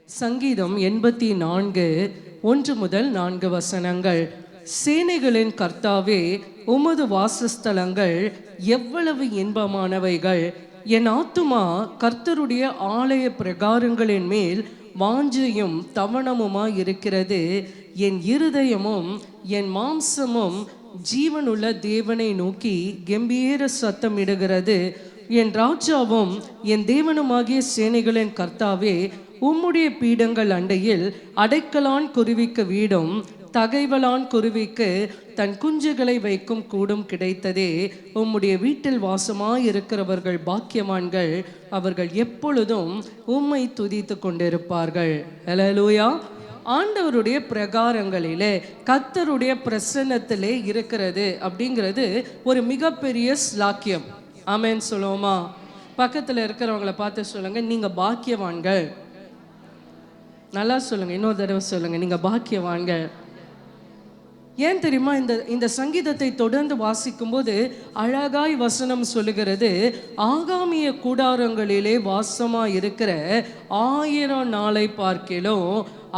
சங்கீதம் 84 1-4 சேனைகளின் கர்த்தாவே, உமது வாசஸ்தலங்கள் எவ்வளவு இன்பமானவைகள்! என் ஆத்துமா கர்த்தருடைய ஆலய பிரகாரங்களின் மேல் வாஞ்சையும் தவணமுமாய் இருக்கிறது. என் இருதயமும் என் மாம்சமும் ஜீவனுள்ள தேவனை நோக்கி கம்பீர சத்தமிடுகிறது. என் ராஜாவும் என் தேவனுமாகிய சேனைகளின் கர்த்தாவே, உம்முடைய பீடங்கள் அண்டையில் அடைக்கலான் குருவிக்கு வீடும் தகைவலான் குருவிக்கு தன் குஞ்சுகளை வைக்கும் கூடும் கிடைத்ததே. உம்முடைய வீட்டில் வாசமாயிருக்கிறவர்கள் பாக்கியவான்கள், அவர்கள் எப்பொழுதும் உம்மை துதித்து கொண்டிருப்பார்கள். ஹல்லேலூயா. ஆண்டவருடைய பிரகாரங்களிலே கர்த்தருடைய பிரசன்னத்திலே இருக்கிறது அப்படிங்கிறது ஒரு மிகப்பெரிய ஸ்லாக்கியம். ஆமென் சொல்லுவோமா? பக்கத்தில் இருக்கிறவங்கள பார்த்து சொல்லுங்க, நீங்க பாக்கியவான்கள். நல்லா சொல்லுங்க, இன்னொரு தடவை சொல்லுங்க, நீங்க பாக்கியவான்கள். ஏன் தெரியுமா? இந்த சங்கீதத்தை தொடர்ந்து வாசிக்கும் போது அழகாய் வசனம் சொல்லுகிறது, ஆகாமிய கூடாரங்களிலே வாசமா இருக்கிற 1000 நாளை பார்க்கிலும்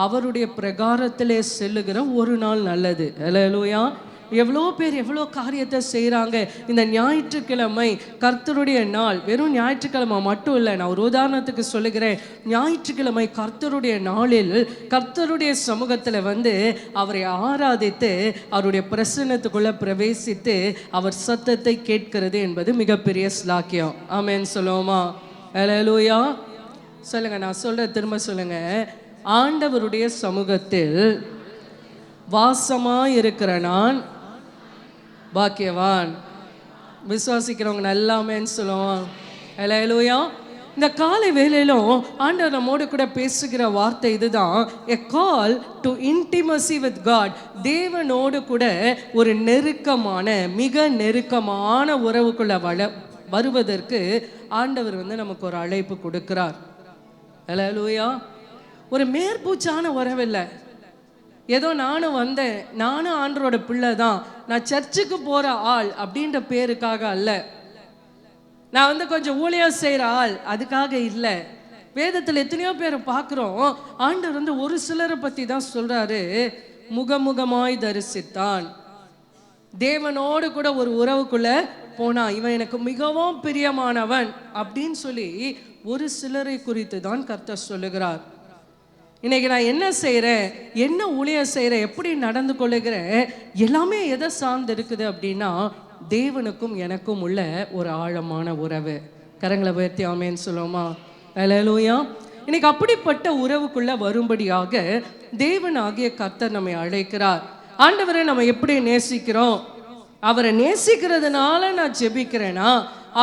அவருடைய பிரகாரத்திலே செல்லுகிற ஒரு நாள் நல்லது. ஹல்லேலூயா. எவ்வளோ பேர் எவ்வளோ காரியத்தை செய்கிறாங்க. இந்த ஞாயிற்றுக்கிழமை கர்த்தருடைய நாள். வெறும் ஞாயிற்றுக்கிழமை மட்டும் இல்லை, நான் ஒரு உதாரணத்துக்கு சொல்லுகிறேன். ஞாயிற்றுக்கிழமை கர்த்தருடைய நாளில் கர்த்தருடைய சமூகத்தில் வந்து அவரை ஆராதித்து அவருடைய பிரசன்னத்துக்குள்ளே பிரவேசித்து அவர் சத்தத்தை கேட்கிறது என்பது மிகப்பெரிய ஸ்லாக்கியம். ஆமென் சொல்லுவோமா? ஹல்லேலூயா. சொல்லுங்க, நான் சொல்கிறேன், திரும்ப சொல்லுங்க. ஆண்டவருடைய சமூகத்தில் வாசமாக இருக்கிற நான் பாக்கியவான். விசுவாசிக்கிறவங்க நல்லாமேன்னு சொல்லுவோம். ஹல்லேலூயா. இந்த காலை வேளையிலும் ஆண்டவர் நம்மோடு கூட பேசுகிற வார்த்தை இதுதான், a call to intimacy with God. தேவனோடு கூட ஒரு நெருக்கமான, மிக நெருக்கமான உறவுக்குள்ள வருவதற்கு ஆண்டவர் வந்து நமக்கு ஒரு அழைப்பு கொடுக்கிறார். ஹல்லேலூயா. ஒரு மேற்பூச்சான உறவில்லை. ஏதோ நானும் வந்தேன், நானும் ஆண்டவரோட பிள்ளை தான், நான் சர்ச்சுக்கு போகிற ஆள் அப்படின்ற பேருக்காக அல்ல, நான் வந்து கொஞ்சம் ஊழியம் செய்கிற ஆள் அதுக்காக இல்லை. வேதத்தில் எத்தனையோ பேரை பார்க்குறோம். ஆண்டவர் வந்து ஒரு சிலரை பற்றி தான் சொல்கிறாரு, முகமுகமாய் தரிசித்தான். தேவனோடு கூட ஒரு உறவுக்குள்ளே போனான், இவன் எனக்கு மிகவும் பிரியமானவன் அப்படின்னு சொல்லி ஒரு சிலரை குறித்து தான் கர்த்தர் சொல்லுகிறார். இன்னைக்கு நான் என்ன செய்கிறேன், என்ன ஊழியம் செய்கிறேன், எப்படி நடந்து கொள்ளுகிறேன், எல்லாமே எதை சார்ந்து இருக்குது அப்படின்னா தேவனுக்கும் எனக்கும் உள்ள ஒரு ஆழமான உறவு. கரங்களை உயர்த்தி ஆமென் சொல்லுவோமா? ஹல்லேலூயா. இன்னைக்கு அப்படிப்பட்ட உறவுக்குள்ள வரும்படியாக தேவனாகிய கர்த்தர் நம்மை அழைக்கிறார். ஆண்டவரை நம்ம எப்படி நேசிக்கிறோம்? அவரை நேசிக்கிறதுனால நான் ஜெபிக்கிறேனா,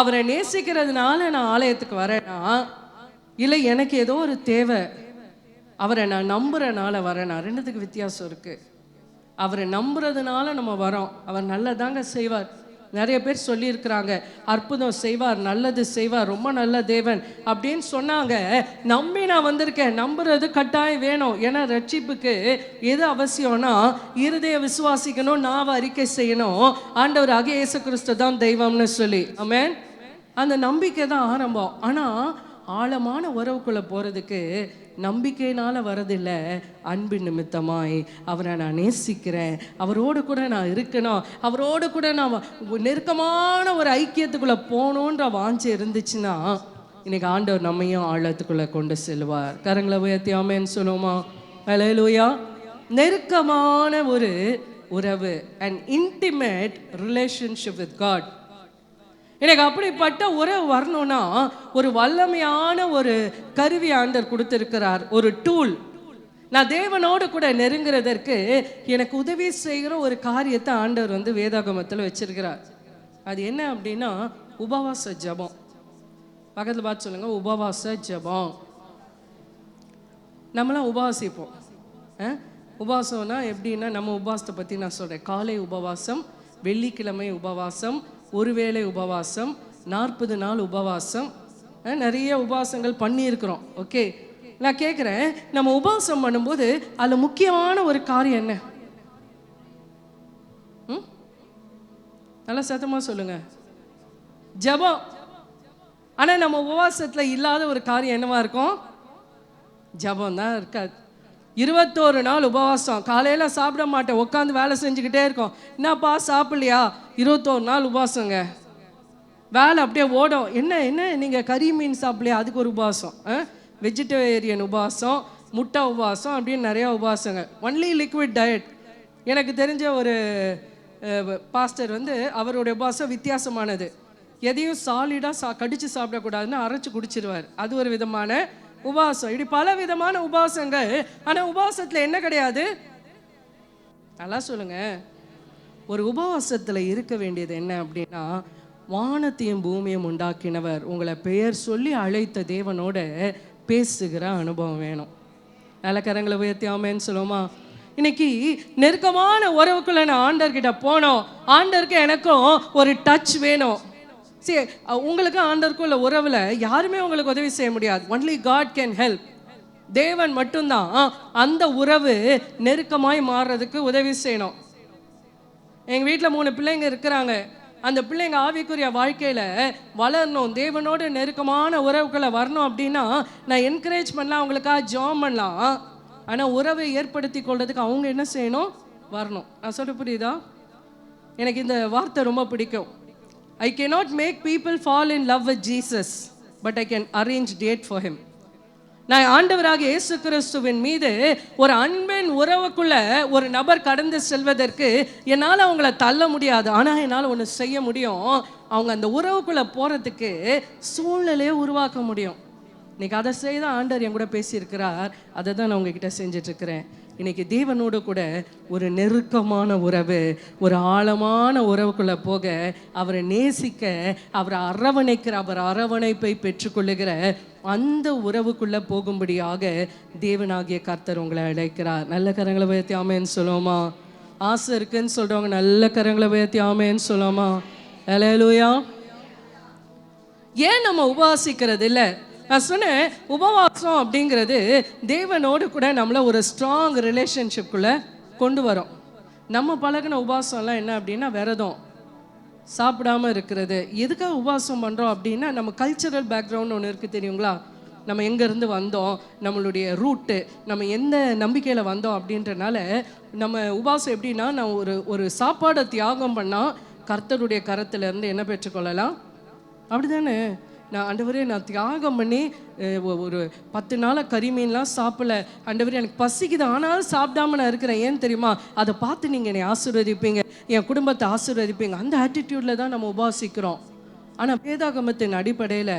அவரை நேசிக்கிறதுனால நான் ஆலயத்துக்கு வரேனா, இல்லை எனக்கு ஏதோ ஒரு தேவை, அவரை நான் நம்புறனால வரேனா? ரெண்டுத்துக்கு வித்தியாசம் இருக்குது. அவரை நம்புறதுனால நம்ம வரோம், அவர் நல்லதாங்க செய்வார். நிறைய பேர் சொல்லியிருக்கிறாங்க, அற்புதம் செய்வார், நல்லது செய்வார், ரொம்ப நல்ல தேவன் அப்படின்னு சொன்னாங்க. நம்பி நான் வந்திருக்கேன். நம்புறது கட்டாயம் வேணும். ஏன்னா ரட்சிப்புக்கு எது அவசியம்னா இருதய விசுவாசிக்கணும், நாவை அறிக்கை செய்யணும், ஆண்டவராகிய இயேசு கிறிஸ்து தான் தெய்வம்னு சொல்லி. ஆமென். அந்த நம்பிக்கை தான் ஆரம்பம். ஆனால் ஆழமான உறவுக்குள்ளே போகிறதுக்கு நம்பிக்கையினால் வரதில்லை, அன்பு நிமித்தமாய் அவரை நான் நேசிக்கிறேன், அவரோடு கூட நான் இருக்கணும், அவரோடு கூட நான் நெருக்கமான ஒரு ஐக்கியத்துக்குள்ளே போகணுன்ற வாஞ்சி இருந்துச்சுன்னா இன்னைக்கு ஆண்டவர் நம்மையும் ஆழத்துக்குள்ளே கொண்டு செல்வார். கரங்களை உயர்த்தி ஆமென் சொல்லுவோமா? ஹல்லேலூயா. நெருக்கமான ஒரு உறவு, an intimate relationship with God. எனக்கு அப்படிப்பட்ட உறவு வரணும்னா ஒரு வல்லமையான ஒரு கருவி ஆண்டவர் கொடுத்திருக்கிறார், ஒரு டூல். நான் தேவனோடு கூட நெருங்குறதற்கு எனக்கு உதவி செய்கிற ஒரு காரியத்தை ஆண்டவர் வந்து வேதாகமத்தில் வச்சிருக்கிறார். அது என்ன அப்படின்னா உபவாச ஜெபம். பக்கத்தில் பார்த்து சொல்லுங்க, உபவாச ஜெபம். நம்மளாம் உபவாசிப்போம். உபவாசம்னா எப்படின்னா, நம்ம உபவாசத்தை பற்றி நான் சொல்கிறேன். காலை உபவாசம், வெள்ளிக்கிழமை உபவாசம், ஒருவேளை உபவாசம், 40 நாள் உபவாசம், நிறைய உபவாசங்கள் பண்ணியிருக்கிறோம். ஓகே, நான் கேட்குறேன், நம்ம உபவாசம் பண்ணும்போது அதில் முக்கியமான ஒரு காரியம் என்ன? நல்லா சத்தமாக சொல்லுங்க, ஜெபம். ஆனால் நம்ம உபவாசத்தில் இல்லாத ஒரு காரியம் என்னவா இருக்கும்? ஜபம் தான் இருக்காது. 21 நாள் உபவாசம். காலையில் சாப்பிட மாட்டேன், உட்காந்து வேலை செஞ்சுக்கிட்டே இருக்கோம். என்னப்பா சாப்பிட்லையா? 21 நாள் உபவாசங்க. வேலை அப்படியே ஓடும். என்ன நீங்கள் கறி மீன் சாப்பிட்லையா? அதுக்கு ஒரு உபவாசம். வெஜிடேரியன் உபவாசம், முட்டை உபவாசம், அப்படின்னு நிறையா உபவாசங்க. Only liquid diet. எனக்கு தெரிஞ்ச ஒரு பாஸ்டர் அவருடைய உபவாசம் வித்தியாசமானது. எதையும் சாலிடாக கடிச்சு சாப்பிடக்கூடாதுன்னு அரைச்சி குடிச்சிருவார். அது ஒரு விதமான உபவாசம். இப்படி பல விதமான உபவாசங்கள். ஆனால் உபவாசத்தில் என்ன கிடையாது? நல்லா சொல்லுங்க. ஒரு உபவாசத்தில் இருக்க வேண்டியது என்ன அப்படின்னா, வானத்தையும் பூமியும் உண்டாக்கினவர் உங்களை பெயர் சொல்லி அழைத்த தேவனோட பேசுகிற அனுபவம் வேணும். நல்ல கரங்களை உயர்த்தி ஆமேன்னு சொல்லுவோமா? இன்னைக்கு நெருக்கமான உறவுக்குள்ள நான் ஆண்டர்கிட்ட போனோம். ஆண்டருக்கு எனக்கும் ஒரு டச் வேணும். சரி, உங்களுக்கு ஆண்டருக்கும் உள்ள உறவில் யாருமே உங்களுக்கு உதவி செய்ய முடியாது. Only God can help. தேவன் மட்டும்தான் அந்த உறவு நெருக்கமாய் மாறுறதுக்கு உதவி செய்யணும். எங்கள் வீட்டில் 3 பிள்ளைங்க இருக்கிறாங்க. அந்த பிள்ளைங்க ஆவிக்குரிய வாழ்க்கையில் வளரணும், தேவனோட நெருக்கமான உறவுகளை வரணும் அப்படின்னா நான் என்கரேஜ் பண்ணலாம், அவங்களுக்காக ஜாம் பண்ணலாம். ஆனால் உறவை ஏற்படுத்தி கொள்றதுக்கு அவங்க என்ன செய்யணும்? வரணும். நான் சொல்ல புரியுதா? எனக்கு இந்த வார்த்தை ரொம்ப பிடிக்கும். I cannot make people fall in love with Jesus, but I can arrange date for him. நான் ஆண்டவராக இயேசு கிறிஸ்துவின் மீது ஒரு அன்பின் உறவுக்குள்ள ஒரு நபர் கடந்து செல்வதற்கு என்னால் அவங்கள தள்ள முடியாது. ஆனால் என்னால் ஒன்று செய்ய முடியும், அவங்க அந்த உறவுக்குள்ளே போகிறதுக்கு சூழ்நிலையை உருவாக்க முடியும். இன்னைக்கு அதை செய்ய தான் ஆண்டவர் என் கூட பேசியிருக்கிறார். அதை தான் நான் உங்ககிட்ட செஞ்சிட்ருக்கிறேன். இன்னைக்கு தேவனோடு கூட ஒரு நெருக்கமான உறவு, ஒரு ஆழமான உறவுக்குள்ளே போக, அவரை நேசிக்க, அவரை அரவணைக்கிற, அவர் அரவணைப்பை பெற்றுக்கொள்ளுகிற அந்த உறவுக்குள்ளே போகும்படியாக தேவனாகிய கர்த்தர் உங்களை அழைக்கிறார். நல்ல கரங்களை உயர்த்தி ஆமேன்னு சொல்லுவோமா? ஆசை இருக்குன்னு சொல்கிறவங்க நல்ல கரங்களை உயர்த்தி ஆமேன்னு சொல்லுவோமா? ஹல்லேலூயா. ஏன் நம்ம உபவாசிக்கிறது இல்லை? நான் சொன்னேன், உபவாசம் அப்படிங்கிறது தேவனோடு கூட நம்மளை ஒரு ஸ்ட்ராங் ரிலேஷன்ஷிப்குள்ளே கொண்டு வரோம். நம்ம பழகின உபவாசம்லாம் என்ன அப்படின்னா விரதம், சாப்பிடாமல் இருக்கிறது. எதுக்காக உபவாசம் பண்ணுறோம் அப்படின்னா நம்ம கல்ச்சரல் பேக்ரவுண்ட் ஒன்று இருக்குது தெரியுங்களா? நம்ம எங்கேருந்து வந்தோம், நம்மளுடைய ரூட்டு, நம்ம எந்த நம்பிக்கையில் வந்தோம் அப்படின்றனால நம்ம உபவாசம் எப்படின்னா, நான் ஒரு சாப்பாடை தியாகம் பண்ணால் கர்த்தருடைய கரத்திலேருந்து என்ன பெற்றுக்கொள்ளலாம்? அப்படி தானே? நான் ஆண்டவரே நான் தியாகம் பண்ணி ஒரு 10 நாளாக கறி மீன்லாம் சாப்பிடல, ஆண்டவரே எனக்கு பசிக்குது ஆனாலும் சாப்பிடாம நான் இருக்கிறேன். ஏன் தெரியுமா? அதை பார்த்து நீங்கள் என்னை ஆசீர்வதிப்பீங்க, என் குடும்பத்தை ஆசீர்வதிப்பீங்க. அந்த ஆட்டிடியூடில் தான் நம்ம உபவாசிக்கிறோம். ஆனால் வேதாகமத்தின் அடிப்படையில்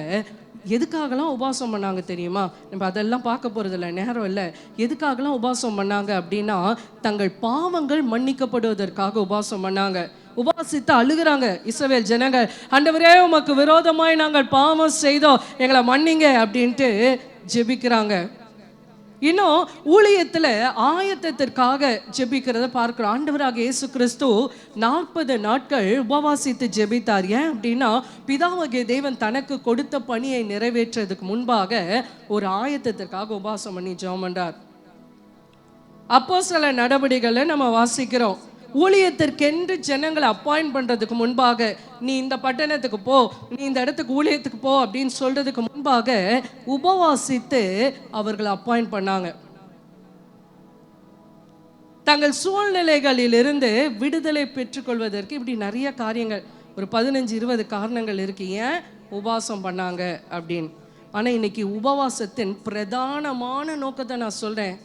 எதுக்காகலாம் உபவாசம் பண்ணாங்க தெரியுமா? நம்ம அதெல்லாம் பார்க்க போகிறதில்ல, நேரம் இல்லை. எதுக்காகலாம் உபவாசம் பண்ணாங்க அப்படின்னா, தங்கள் பாவங்கள் மன்னிக்கப்படுவதற்காக உபவாசம் பண்ணாங்க. உபவாசித்து அழுகிறாங்க இஸ்ரவேல் ஜனங்கள். ஆண்டவரே உமக்கு விரோதமாய் நாங்கள் பாவம் செய்தோம், எங்களை மன்னிங்க அப்படின்ட்டு ஜெபிக்கிறாங்க. இன்னும் ஊழியத்தில் ஆயத்தத்திற்காக ஜெபிக்கிறத பார்க்கிறோம். ஆண்டவராக இயேசு கிறிஸ்து 40 நாட்கள் உபவாசித்து ஜெபித்தார். ஏன் அப்படின்னா, பிதாவாகிய தேவன் தனக்கு கொடுத்த பணியை நிறைவேற்றதுக்கு முன்பாக ஒரு ஆயத்தத்திற்காக உபவாசம் பண்ணி ஜெபம் பண்ணார். அப்போஸ்தலர் நடவடிக்கைகளை நம்ம வாசிக்கிறோம். ஊழியத்திற்கென்று ஜனங்களை அப்பாயிண்ட் பண்ணுறதுக்கு முன்பாக, நீ இந்த பட்டணத்துக்கு போ, நீ இந்த இடத்துக்கு ஊழியத்துக்கு போ அப்படின்னு சொல்கிறதுக்கு முன்பாக உபவாசித்து அவர்களை அப்பாயிண்ட் பண்ணாங்க. தங்கள் சூழ்நிலைகளிலிருந்து விடுதலை பெற்றுக்கொள்வதற்கு இப்படி நிறைய காரியங்கள், ஒரு 15-20 காரணங்கள் இருக்கு ஏன் உபவாசம் பண்ணாங்க அப்படின்னு. ஆனால் இன்னைக்கு உபவாசத்தின் பிரதானமான நோக்கத்தை நான் சொல்கிறேன்.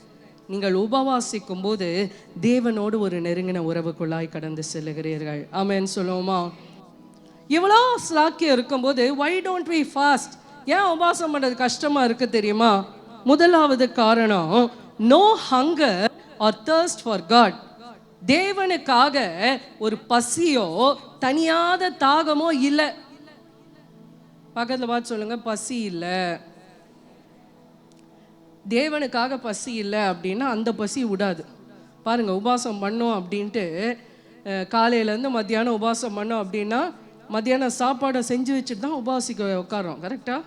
நீங்கள் உபவாசிக்கும் போது தேவனோடு ஒரு நெருங்கின உறவுக்குள்ளாய் கடந்து செல்லுகிறீர்கள். ஆமென் சொல்லுவோமா? இவ்வளோ ஸ்லாக்கியம் இருக்கும்போது why don't we fast? ஏன் உபவாசம் பண்ணுறது கஷ்டமாக இருக்குது தெரியுமா? முதலாவது காரணம், no hunger or thirst for God. தேவனுக்காக ஒரு பசியோ தனியாத தாகமோ இல்லை. பக்கத்தில் பார்த்து சொல்லுங்க, பசி இல்லை. தேவனுக்காக பசி இல்லை அப்படின்னா அந்த பசி விடாது. பாருங்கள், உபவாசம் பண்ணோம் அப்படின்ட்டு காலையிலேருந்து மத்தியானம் உபவாசம் பண்ணோம் அப்படின்னா மத்தியானம் சாப்பாடை செஞ்சு வச்சுட்டு தான் உபவாசிக்க உட்காரோம். கரெக்டாக?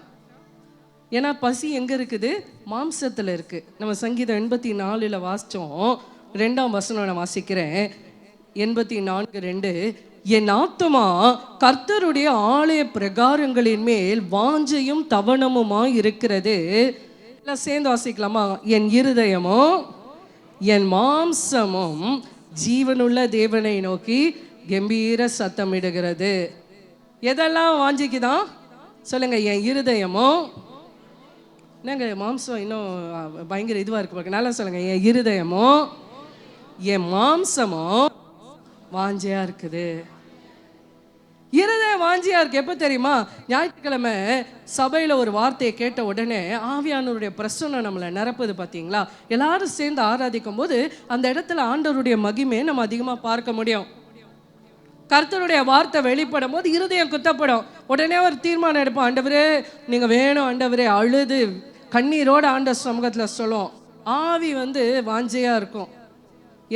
ஏன்னா பசி எங்கே இருக்குது? மாம்சத்தில் இருக்குது. நம்ம சங்கீதம் 84 வாசித்தோம். 2ஆம் வசனம் நான் வாசிக்கிறேன். 84:2, என் ஆத்துமா கர்த்தருடைய ஆலய பிரகாரங்களின் மேல் வாஞ்சையும் தவணமுமாய் இருக்கிறது, எல்லாம் சேர்ந்து வாசிக்கலாமா? என் இருதயமும் என் மாம்சமும் ஜீவனுள்ள தேவனை நோக்கி கம்பீர சத்தமிடுகிறது. எதெல்லாம் வாஞ்சிக்குதான் சொல்லுங்க? என் இருதயமும், என்னங்க மாம்சம் இன்னும் பயங்கர இதுவாக இருக்கு பாருங்க, நல்லா சொல்லுங்க. என் இருதயமும் என் மாம்சமும் வாஞ்சியா இருக்குது. இருதயம் வாஞ்சியா இருக்கு. எப்போ தெரியுமா? ஞாயிற்றுக்கிழமை சபையில் ஒரு வார்த்தையை கேட்ட உடனே ஆவியானவருடைய பிரசன்னம் நம்மளை நிரப்புது பார்த்தீங்களா? எல்லாரும் சேர்ந்து ஆராதிக்கும் போது அந்த இடத்துல ஆண்டவருடைய மகிமையை நம்ம அதிகமாக பார்க்க முடியும். கர்த்தருடைய வார்த்தை வெளிப்படும் போது இருதயம் குத்தப்படும். உடனே ஒரு தீர்மானம் எடுப்போம், ஆண்டவரே நீங்கள் வேணும் ஆண்டவரே, அழுது கண்ணீரோடு ஆண்டவர் சமூகத்தில் சொல்லுவோம். ஆவி வாஞ்சியாக இருக்கும்.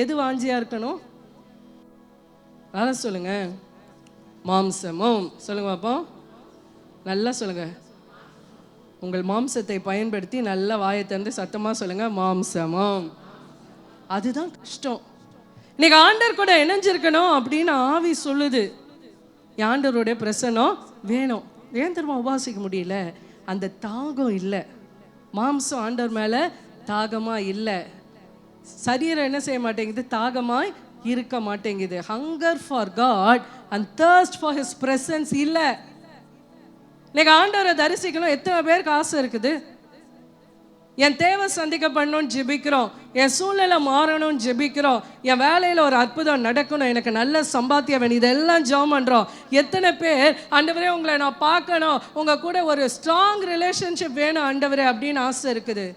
எது வாஞ்சியாக இருக்கணும்? அதான் சொல்லுங்க. மாம்சமும். சொல்லுங்க பாப்போம், நல்லா சொல்லுங்க. உங்கள் மாம்சத்தை பயன்படுத்தி நல்லா வாயை திறந்து சத்தமாக சொல்லுங்க, மாம்சமும். அதுதான் கஷ்டம். இன்னைக்கு ஆண்டவர் கூட இணைஞ்சிருக்கணும் அப்படின்னு ஆவி சொல்லுது. ஆண்டவருடைய பிரசன்னம் வேணும். ஏன் தெரியுமா உபாசிக்க முடியல? அந்த தாகம் இல்லை. மாம்சம் ஆண்டவர் மேலே தாகமாக இல்லை. சரீரம் என்ன செய்ய மாட்டேங்குது? தாகமாய் இருக்க மாட்டேங்குது. Hunger for God and thirst for his presence இல்லை. இன்னைக்கு ஆண்டவரை தரிசிக்கணும் எத்தனை பேருக்கு ஆசை இருக்குது? என் தேவை சந்திக்கப்படணும்னு ஜெபிக்கிறோம், என் சூழ்நிலை மாறணும்னு ஜெபிக்கிறோம், என் வேலையில் ஒரு அற்புதம் நடக்கணும், எனக்கு நல்ல சம்பாத்தியம் வேணும், இதெல்லாம் ஜெபம் பண்ணுறோம். எத்தனை பேர் ஆண்டவரே உங்களை நான் பார்க்கணும், உங்கள் கூட ஒரு ஸ்ட்ராங் ரிலேஷன்ஷிப் வேணும் ஆண்டவரே அப்படின்னு ஆசை இருக்குது?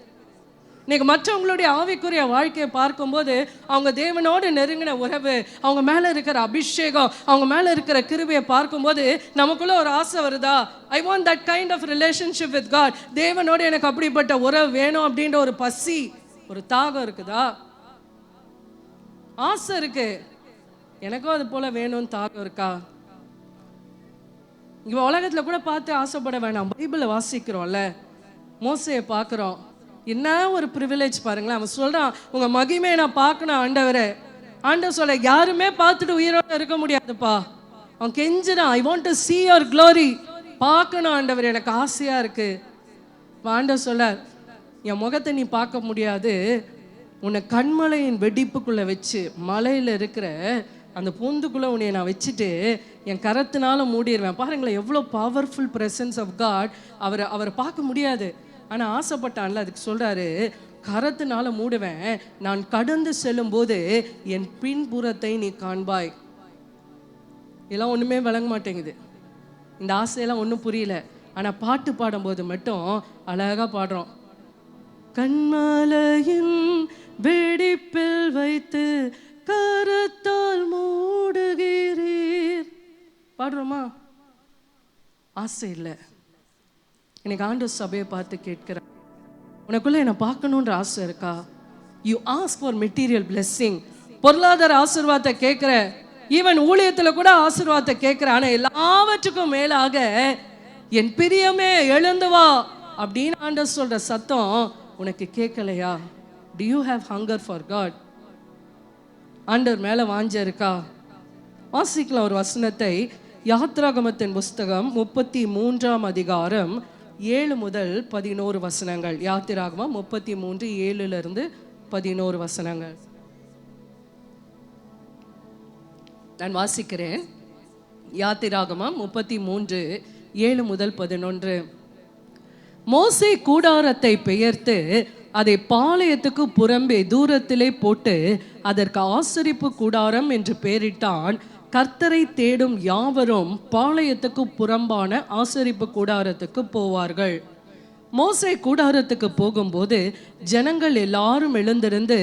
இன்னைக்கு மற்றவங்களுடைய ஆவிக்குரிய வாழ்க்கையை பார்க்கும்போது அவங்க தேவனோடு நெருங்கின உறவு, அவங்க மேலே இருக்கிற அபிஷேகம், அவங்க மேலே இருக்கிற கிருபையை பார்க்கும்போது நமக்குள்ள ஒரு ஆசை வருதா? I want that kind of relationship with God. தேவனோடு எனக்கு அப்படிப்பட்ட உறவு வேணும் அப்படின்ற ஒரு பசி, ஒரு தாகம் இருக்குதா? ஆசை இருக்கு. எனக்கும் அது போல வேணும்னு தாகம் இருக்கா? இங்கே உலகத்தில் கூட பார்த்து ஆசைப்பட வேணாம். பைபிளை வாசிக்கிறோம்ல, மோசையை பார்க்குறோம். என்ன ஒரு ப்ரிவிலேஜ் பாருங்களேன். அவன் சொல்கிறான், உங்கள் மகிமையை நான் பார்க்கணும் ஆண்டவரே. ஆண்டவர் சொல்ல, யாருமே பார்த்துட்டு உயிரோடு இருக்க முடியாதுப்பா. அவன் கெஞ்சுறான், I want to see your glory. பார்க்கணும் ஆண்டவர், எனக்கு ஆசையாக இருக்குது. ஆண்டவர் சொல்ல, என் முகத்தை நீ பார்க்க முடியாது, உன்னை கண்மலையின் வெடிப்புக்குள்ளே வச்சு மலையில் இருக்கிற அந்த பொந்துக்குள்ளே உன்னை நான் வச்சுட்டு என் கரத்தினால மூடிடுவேன். பாருங்களேன் எவ்வளோ பவர்ஃபுல் ப்ரெசன்ஸ் ஆஃப் காட். அவரை பார்க்க முடியாது, ஆனால் ஆசைப்பட்டான்ல, அதுக்கு சொல்கிறாரு, கரத்தினால மூடுவேன், நான் கடந்து செல்லும் போது என் பின்புறத்தை நீ காண்பாய். இதெல்லாம் ஒன்றுமே விளங்க மாட்டேங்குது. இந்த ஆசையெல்லாம் ஒன்றும் புரியல. ஆனால் பாட்டு பாடும்போது மட்டும் அழகாக பாடுறோம். கண்மலையின் வெடிப்பில் வைத்து கரத்தால் மூடுகிறீர் பாடுறோமா? ஆசை இல்லை. எனக்கு ஆண்டவர் சபையை பார்த்து கேட்கிறேன், உனக்குள்ள என்னை பார்க்கணுன்ற ஆசை இருக்கா? You ask for material blessing. பொருளாதார ஆசீர்வாதத்தை கேட்குற, ஈவன் ஊழியத்தில் கூட ஆசீர்வாதத்தை கேட்குற, ஆனால் எல்லாவற்றுக்கும் மேலாக என் பிரியமே எழுந்து வா அப்படின்னு ஆண்டவர் சொல்கிற சத்தம் உனக்கு கேட்கலையா? Do you have hunger for God? ஆண்டவர் மேலே வாஞ்ச இருக்கா? வாசிக்கலாம் ஒரு வசனத்தை. யாத்ராகமத்தின் புஸ்தகம் 33ஆம் அதிகாரம் 7 முதல் 11 வசனங்கள். யாத்திராகமம் 33 7 11 வசனங்கள் நான் வாசிக்கிறேன். யாத்திராகமம் 33 7 முதல் 11. மோசே கூடாரத்தை பெயர்த்து அதை பாளையத்துக்கு புறம்பே தூரத்திலே போட்டு அதற்கு ஆசரிப்பு கூடாரம் என்று பெயரிட்டான். கர்த்தரை தேடும் யாவரும் பாளையத்துக்கு புறம்பான ஆசரிப்பு கூடாரத்துக்கு போவார்கள். மோசே கூடாரத்துக்கு போகும்போது ஜனங்கள் எல்லாரும் எழுந்திருந்து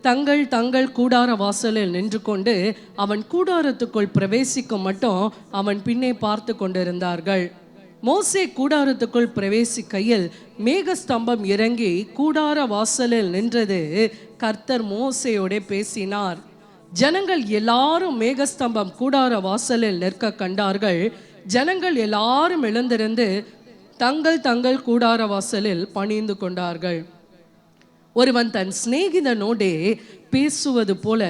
தங்கள் தங்கள் கூடார வாசலில் நின்று கொண்டு அவன் கூடாரத்துக்குள் பிரவேசிக்கும் மட்டும் அவன் பின்னே பார்த்து கொண்டிருந்தார்கள். மோசே கூடாரத்துக்குள் பிரவேசிக்கையில் மேகஸ்தம்பம் இறங்கி கூடார வாசலில் நின்றது. கர்த்தர் மோசேயோட பேசினார். ஜனங்கள் எல்லாரும் மேகஸ்தம்பம் கூடார வாசலில் நிற்க கண்டார்கள். ஜனங்கள் எல்லாரும் எழுந்திருந்து தங்கள் தங்கள் கூடார வாசலில் பணிந்து கொண்டார்கள். ஒருவன் தன் சிநேகிதனோடே பேசுவது போல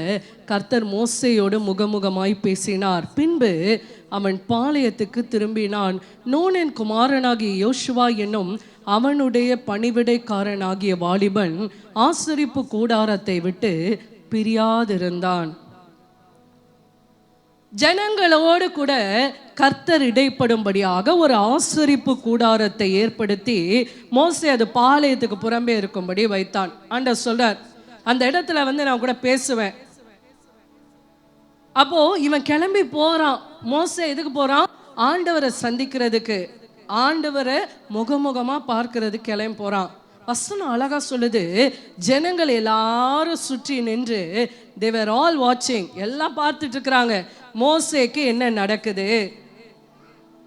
கர்த்தர் மோசேயோடு முகமுகமாய் பேசினார். பின்பு அவன் பாளையத்துக்கு திரும்பினான். நூனின் குமாரனாகிய யோசுவா என்னும் அவனுடைய பணிவிடைக்காரனாகிய வாலிபன் ஆசரிப்பு கூடாரத்தை விட்டு பிரியாதிருந்தான். ஜனங்களோடு கூட கர்த்தர் இடைப்படும்படியாக ஒரு ஆசரிப்பு கூடாரத்தை ஏற்படுத்தி மோசே அது பாளையத்துக்கு புறம்பே இருக்கும்படி வைத்தான். ஆண்டவர் சொல்றார், அந்த இடத்துல நான் கூட பேசுவேன். அப்போ இவன் கிளம்பி போறான். மோசே எதுக்கு போறான்? ஆண்டவரை சந்திக்கிறதுக்கு, ஆண்டவரை முகமுகமா பார்க்கறதுக்கு கிளம்பி போறான். வசனம் அழகா சொல்லுது, ஜனங்கள் எல்லாரும் சுற்றி நின்று, they were all watching, எல்லாம் பார்த்துட்டு இருக்கிறாங்க மோசேக்கு என்ன நடக்குது.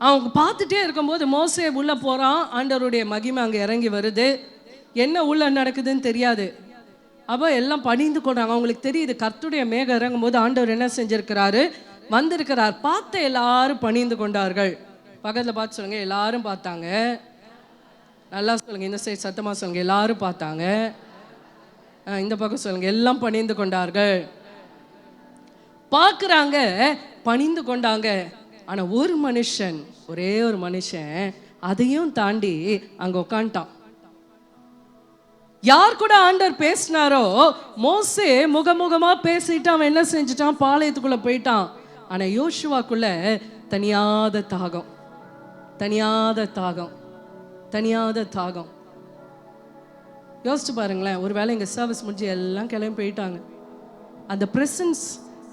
அவங்க பார்த்துட்டே இருக்கும்போது மோசே உள்ள போறான். ஆண்டவருடைய மகிமை அங்கே இறங்கி வருது. என்ன உள்ள நடக்குதுன்னு தெரியாது. அப்போ எல்லாம் பணிந்து கொண்டாங்க. அவங்களுக்கு தெரியுது கர்த்தருடைய மேகம் இறங்கும் போது ஆண்டவர் என்ன செஞ்சிருக்கிறாரு, வந்திருக்கிறார். பார்த்து எல்லாரும் பணிந்து கொண்டார்கள். பக்கத்தில் பார்த்து சொல்லுங்க, எல்லாரும் பார்த்தாங்க. நல்லா சொல்லுங்க, இந்த சைடு சத்தமா சொல்லுங்க, எல்லாரும் பார்த்தாங்க. இந்த பக்கம் சொல்லுங்க, எல்லாம் பணிந்து கொண்டார்கள். பார்க்குறாங்க, பணிந்து கொண்டாங்க. ஆனால் ஒரு மனுஷன், ஒரே ஒரு மனுஷன் அதையும் தாண்டி அங்கே உட்காந்துட்டான். யார் கூட ஆண்டவர் பேசினாரோ, மோசே முகமுகமா பேசிட்டு அவன் என்ன செஞ்சுட்டான், பாளையத்துக்குள்ள போயிட்டான். ஆனா யோசுவாக்குள்ள தனியாத தாகம், தனியாத தாகம், தனியாத தாகம். யோசிச்சு பாருங்களேன், ஒருவேளை இங்க சர்வீஸ் முடிஞ்சு எல்லாம் கிளம்பி போயிட்டாங்க. அந்த பிரசன்ஸ்,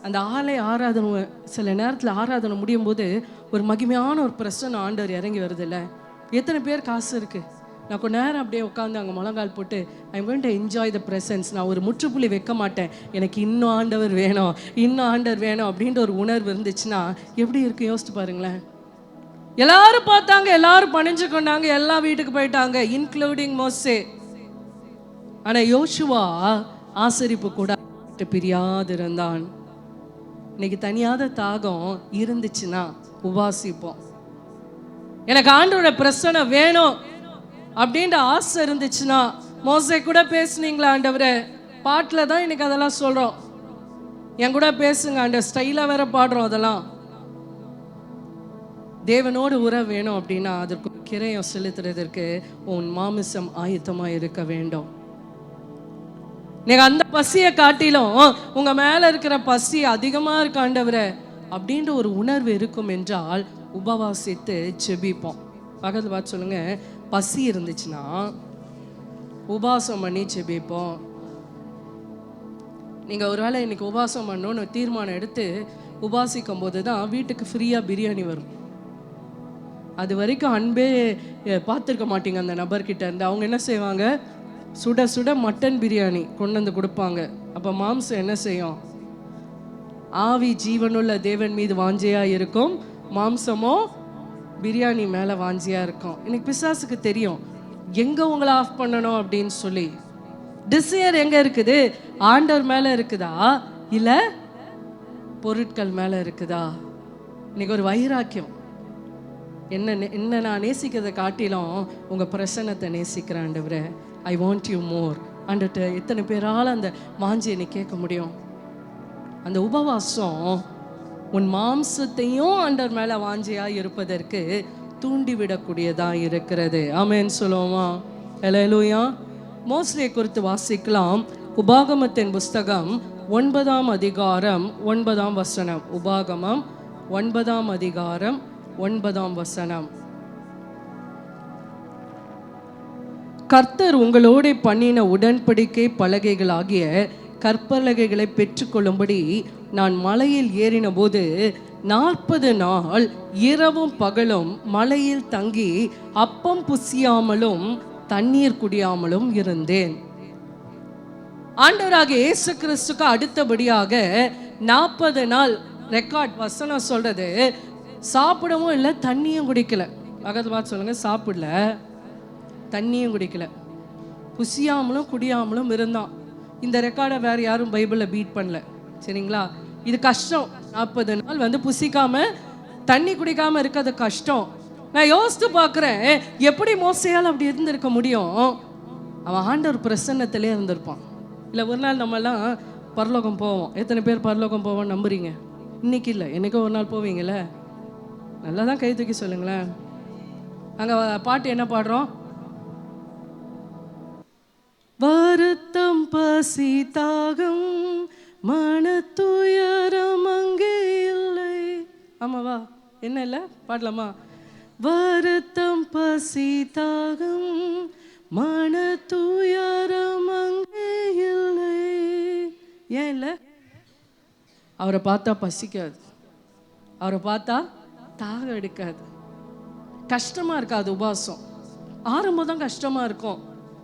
அந்த ஆலய ஆராதனை, சில நேரத்தில் ஆராதனை முடியும் போது ஒரு மகிமையான ஒரு பிரசன்ன ஆண்டவர் இறங்கி வருது இல்லை? எத்தனை பேர் காசு இருக்கு, நான் கொஞ்ச நேரம் அப்படியே உட்காந்து அங்கே முழங்கால் போட்டு I'm going to enjoy the presence, நான் ஒரு முற்றுப்புள்ளி வைக்க மாட்டேன், எனக்கு இன்னும் ஆண்டவர் வேணும், இன்னும் ஆண்டவர் வேணும் அப்படின்ற ஒரு உணர்வு இருந்துச்சுன்னா எப்படி இருக்கு யோசிச்சு பாருங்களேன். எல்லாரும் பார்த்தாங்க, எல்லாரும் பணிஞ்சு கொண்டாங்க, எல்லா வீட்டுக்கு போயிட்டாங்க, இன்க்ளூடிங் மோசே. ஆனால் யோசுவா ஆசரிப்பு கூட பிரியாதிருந்தான். இன்னைக்கு தனியாத தாகம் இருந்துச்சுன்னா உபாசிப்போம். எனக்கு ஆண்டோட பிரசனை வேணும் அப்படின்ற ஆசை இருந்துச்சுன்னா, மோசே கூட பேசுனீங்களா ஆண்டவரே, பாட்டில் தான் இன்னைக்கு அதெல்லாம் சொல்கிறோம், என் கூட பேசுங்க ஆண்டவர், ஸ்டைலாக வேற பாடுறோம். அதெல்லாம் தேவனோடு உறவு வேணும் அப்படின்னா அதற்கு கிரையம் செலுத்துறதற்கு உன் மாமிசம் ஆயத்தமாக இருக்க வேண்டும். நீங்கள் அந்த பசியை காட்டிலும் உங்கள் மேலே இருக்கிற பசி அதிகமாக இருக்கு ஆண்டவரே அப்படின்ற ஒரு உணர்வு இருக்கும் என்றால் உபவாசித்து செபிப்போம். பக்கத்தில் பார்த்து சொல்லுங்க, பசி இருந்துச்சுன்னா உபாசம் பண்ணி செபிப்போம். நீங்கள் ஒருவேளை இன்னைக்கு உபாசம் பண்ணணும்னு தீர்மானம் எடுத்து உபாசிக்கும் போது தான் வீட்டுக்கு ஃப்ரீயாக பிரியாணி வரும். அது வரைக்கும் அன்பே பார்த்துருக்க மாட்டீங்க அந்த நபர்கிட்ட இருந்து. அவங்க என்ன செய்வாங்க, சுட சுட மட்டன் பிரியாணி கொண்டு வந்து கொடுப்பாங்க. அப்போ மாம்சம் என்ன செய்யும், ஆவி ஜீவனுள்ள தேவன் மீது வாஞ்சையாக இருக்கும், மாம்சமோ பிரியாணி மேலே வாஞ்சியாக இருக்கும். இன்னைக்கு பிசாசுக்கு தெரியும் எங்கே உங்களை ஆஃப் பண்ணணும் அப்படின்னு சொல்லி. டிசையர் எங்கே இருக்குது, ஆண்டவர் மேலே இருக்குதா இல்லை பொருட்கள் மேலே இருக்குதா? இன்னைக்கு ஒரு வைராக்கியம், என்ன நான் நேசிக்கிறதை காட்டிலும் உங்கள் பிரசன்னத்தை நேசிக்கிறேன் ஆண்டவரே, ஐ வாண்ட் யூ மோர் ஆண்டவர்கிட்ட எத்தனை பேரால் அந்த வாஞ்சியை கேட்க முடியும்? அந்த உபவாசம் உன் மாம்சத்தையும் ஆண்டவர் மேலே வாஞ்சியாக இருப்பதற்கு தூண்டிவிடக்கூடியதாக இருக்கிறது. ஆமென் சொல்லுவோமா? ஹல்லேலூயா. மோசே குறித்து வாசிக்கலாம். உபாகமத்தின் புஸ்தகம் 9ஆம் அதிகாரம் 9ஆம் வசனம். உபாகமம் 9ஆம் அதிகாரம் 9ஆம் வசனம். கர்த்தர் உங்களோட பண்ணின உடன்படிக்கை பலகைகளாகிய கற்பலகைகளை பெற்றுக்கொள்ளும்படி நான் மலையில் ஏறின போது 40 நாள் இரவும் பகலும் மலையில் தங்கி அப்பம் புசியாமலும் தண்ணீர் குடியாமலும் இருந்தேன். ஆண்டவராகிய இயேசு கிறிஸ்துக்கு அடுத்தபடியாக 40 நாள் ரெக்கார்ட் வசனம் சொல்றது, சாப்பிடவும் இல்லை, தண்ணியும் குடிக்கல. பக்கத்து பார்த்து சொல்லுங்க, சாப்பிடல, தண்ணியும் குடிக்கல, புசியாமலும் குடியாமலும் இருந்தான். இந்த ரெக்கார்டை வேற யாரும் பைபிளில் பீட் பண்ணல, சரிங்களா? இது கஷ்டம். 40 நாள் புசிக்காம தண்ணி குடிக்காம இருக்கிறது கஷ்டம். நான் யோசித்து பார்க்குறேன், எப்படி மோசையால் அப்படி இருந்திருக்க முடியும்? அவன் ஆண்டவர் பிரசன்னத்திலே இருந்திருப்பான். இல்லை ஒரு நாள் நம்மெல்லாம் பரலோகம் போவோம். எத்தனை பேர் பரலோகம் போவோம் நம்புறீங்க? இன்னைக்கு இல்லை, என்னைக்கோ ஒரு நாள் போவீங்களே. நல்லா தான் கை தூக்கி சொல்லுங்களேன். அங்கே பாட்டு என்ன பாடுறோம்? வருத்தம் பசி தாகம் மனத்துயரம் அங்கே இல்லை. ஆமாவா? என்ன இல்லை? பாடலாமா? வருத்தம் பசி தாகம் மனத்துயரம் அங்கே இல்லை. ஏன் இல்லை? அவரை பார்த்தா பசிக்காது, அவரை பார்த்தா தாகம் எடுக்காது, கஷ்டமாக இருக்காது. உபாசம் ஆரம்பம் தான் கஷ்டமாக இருக்கும்.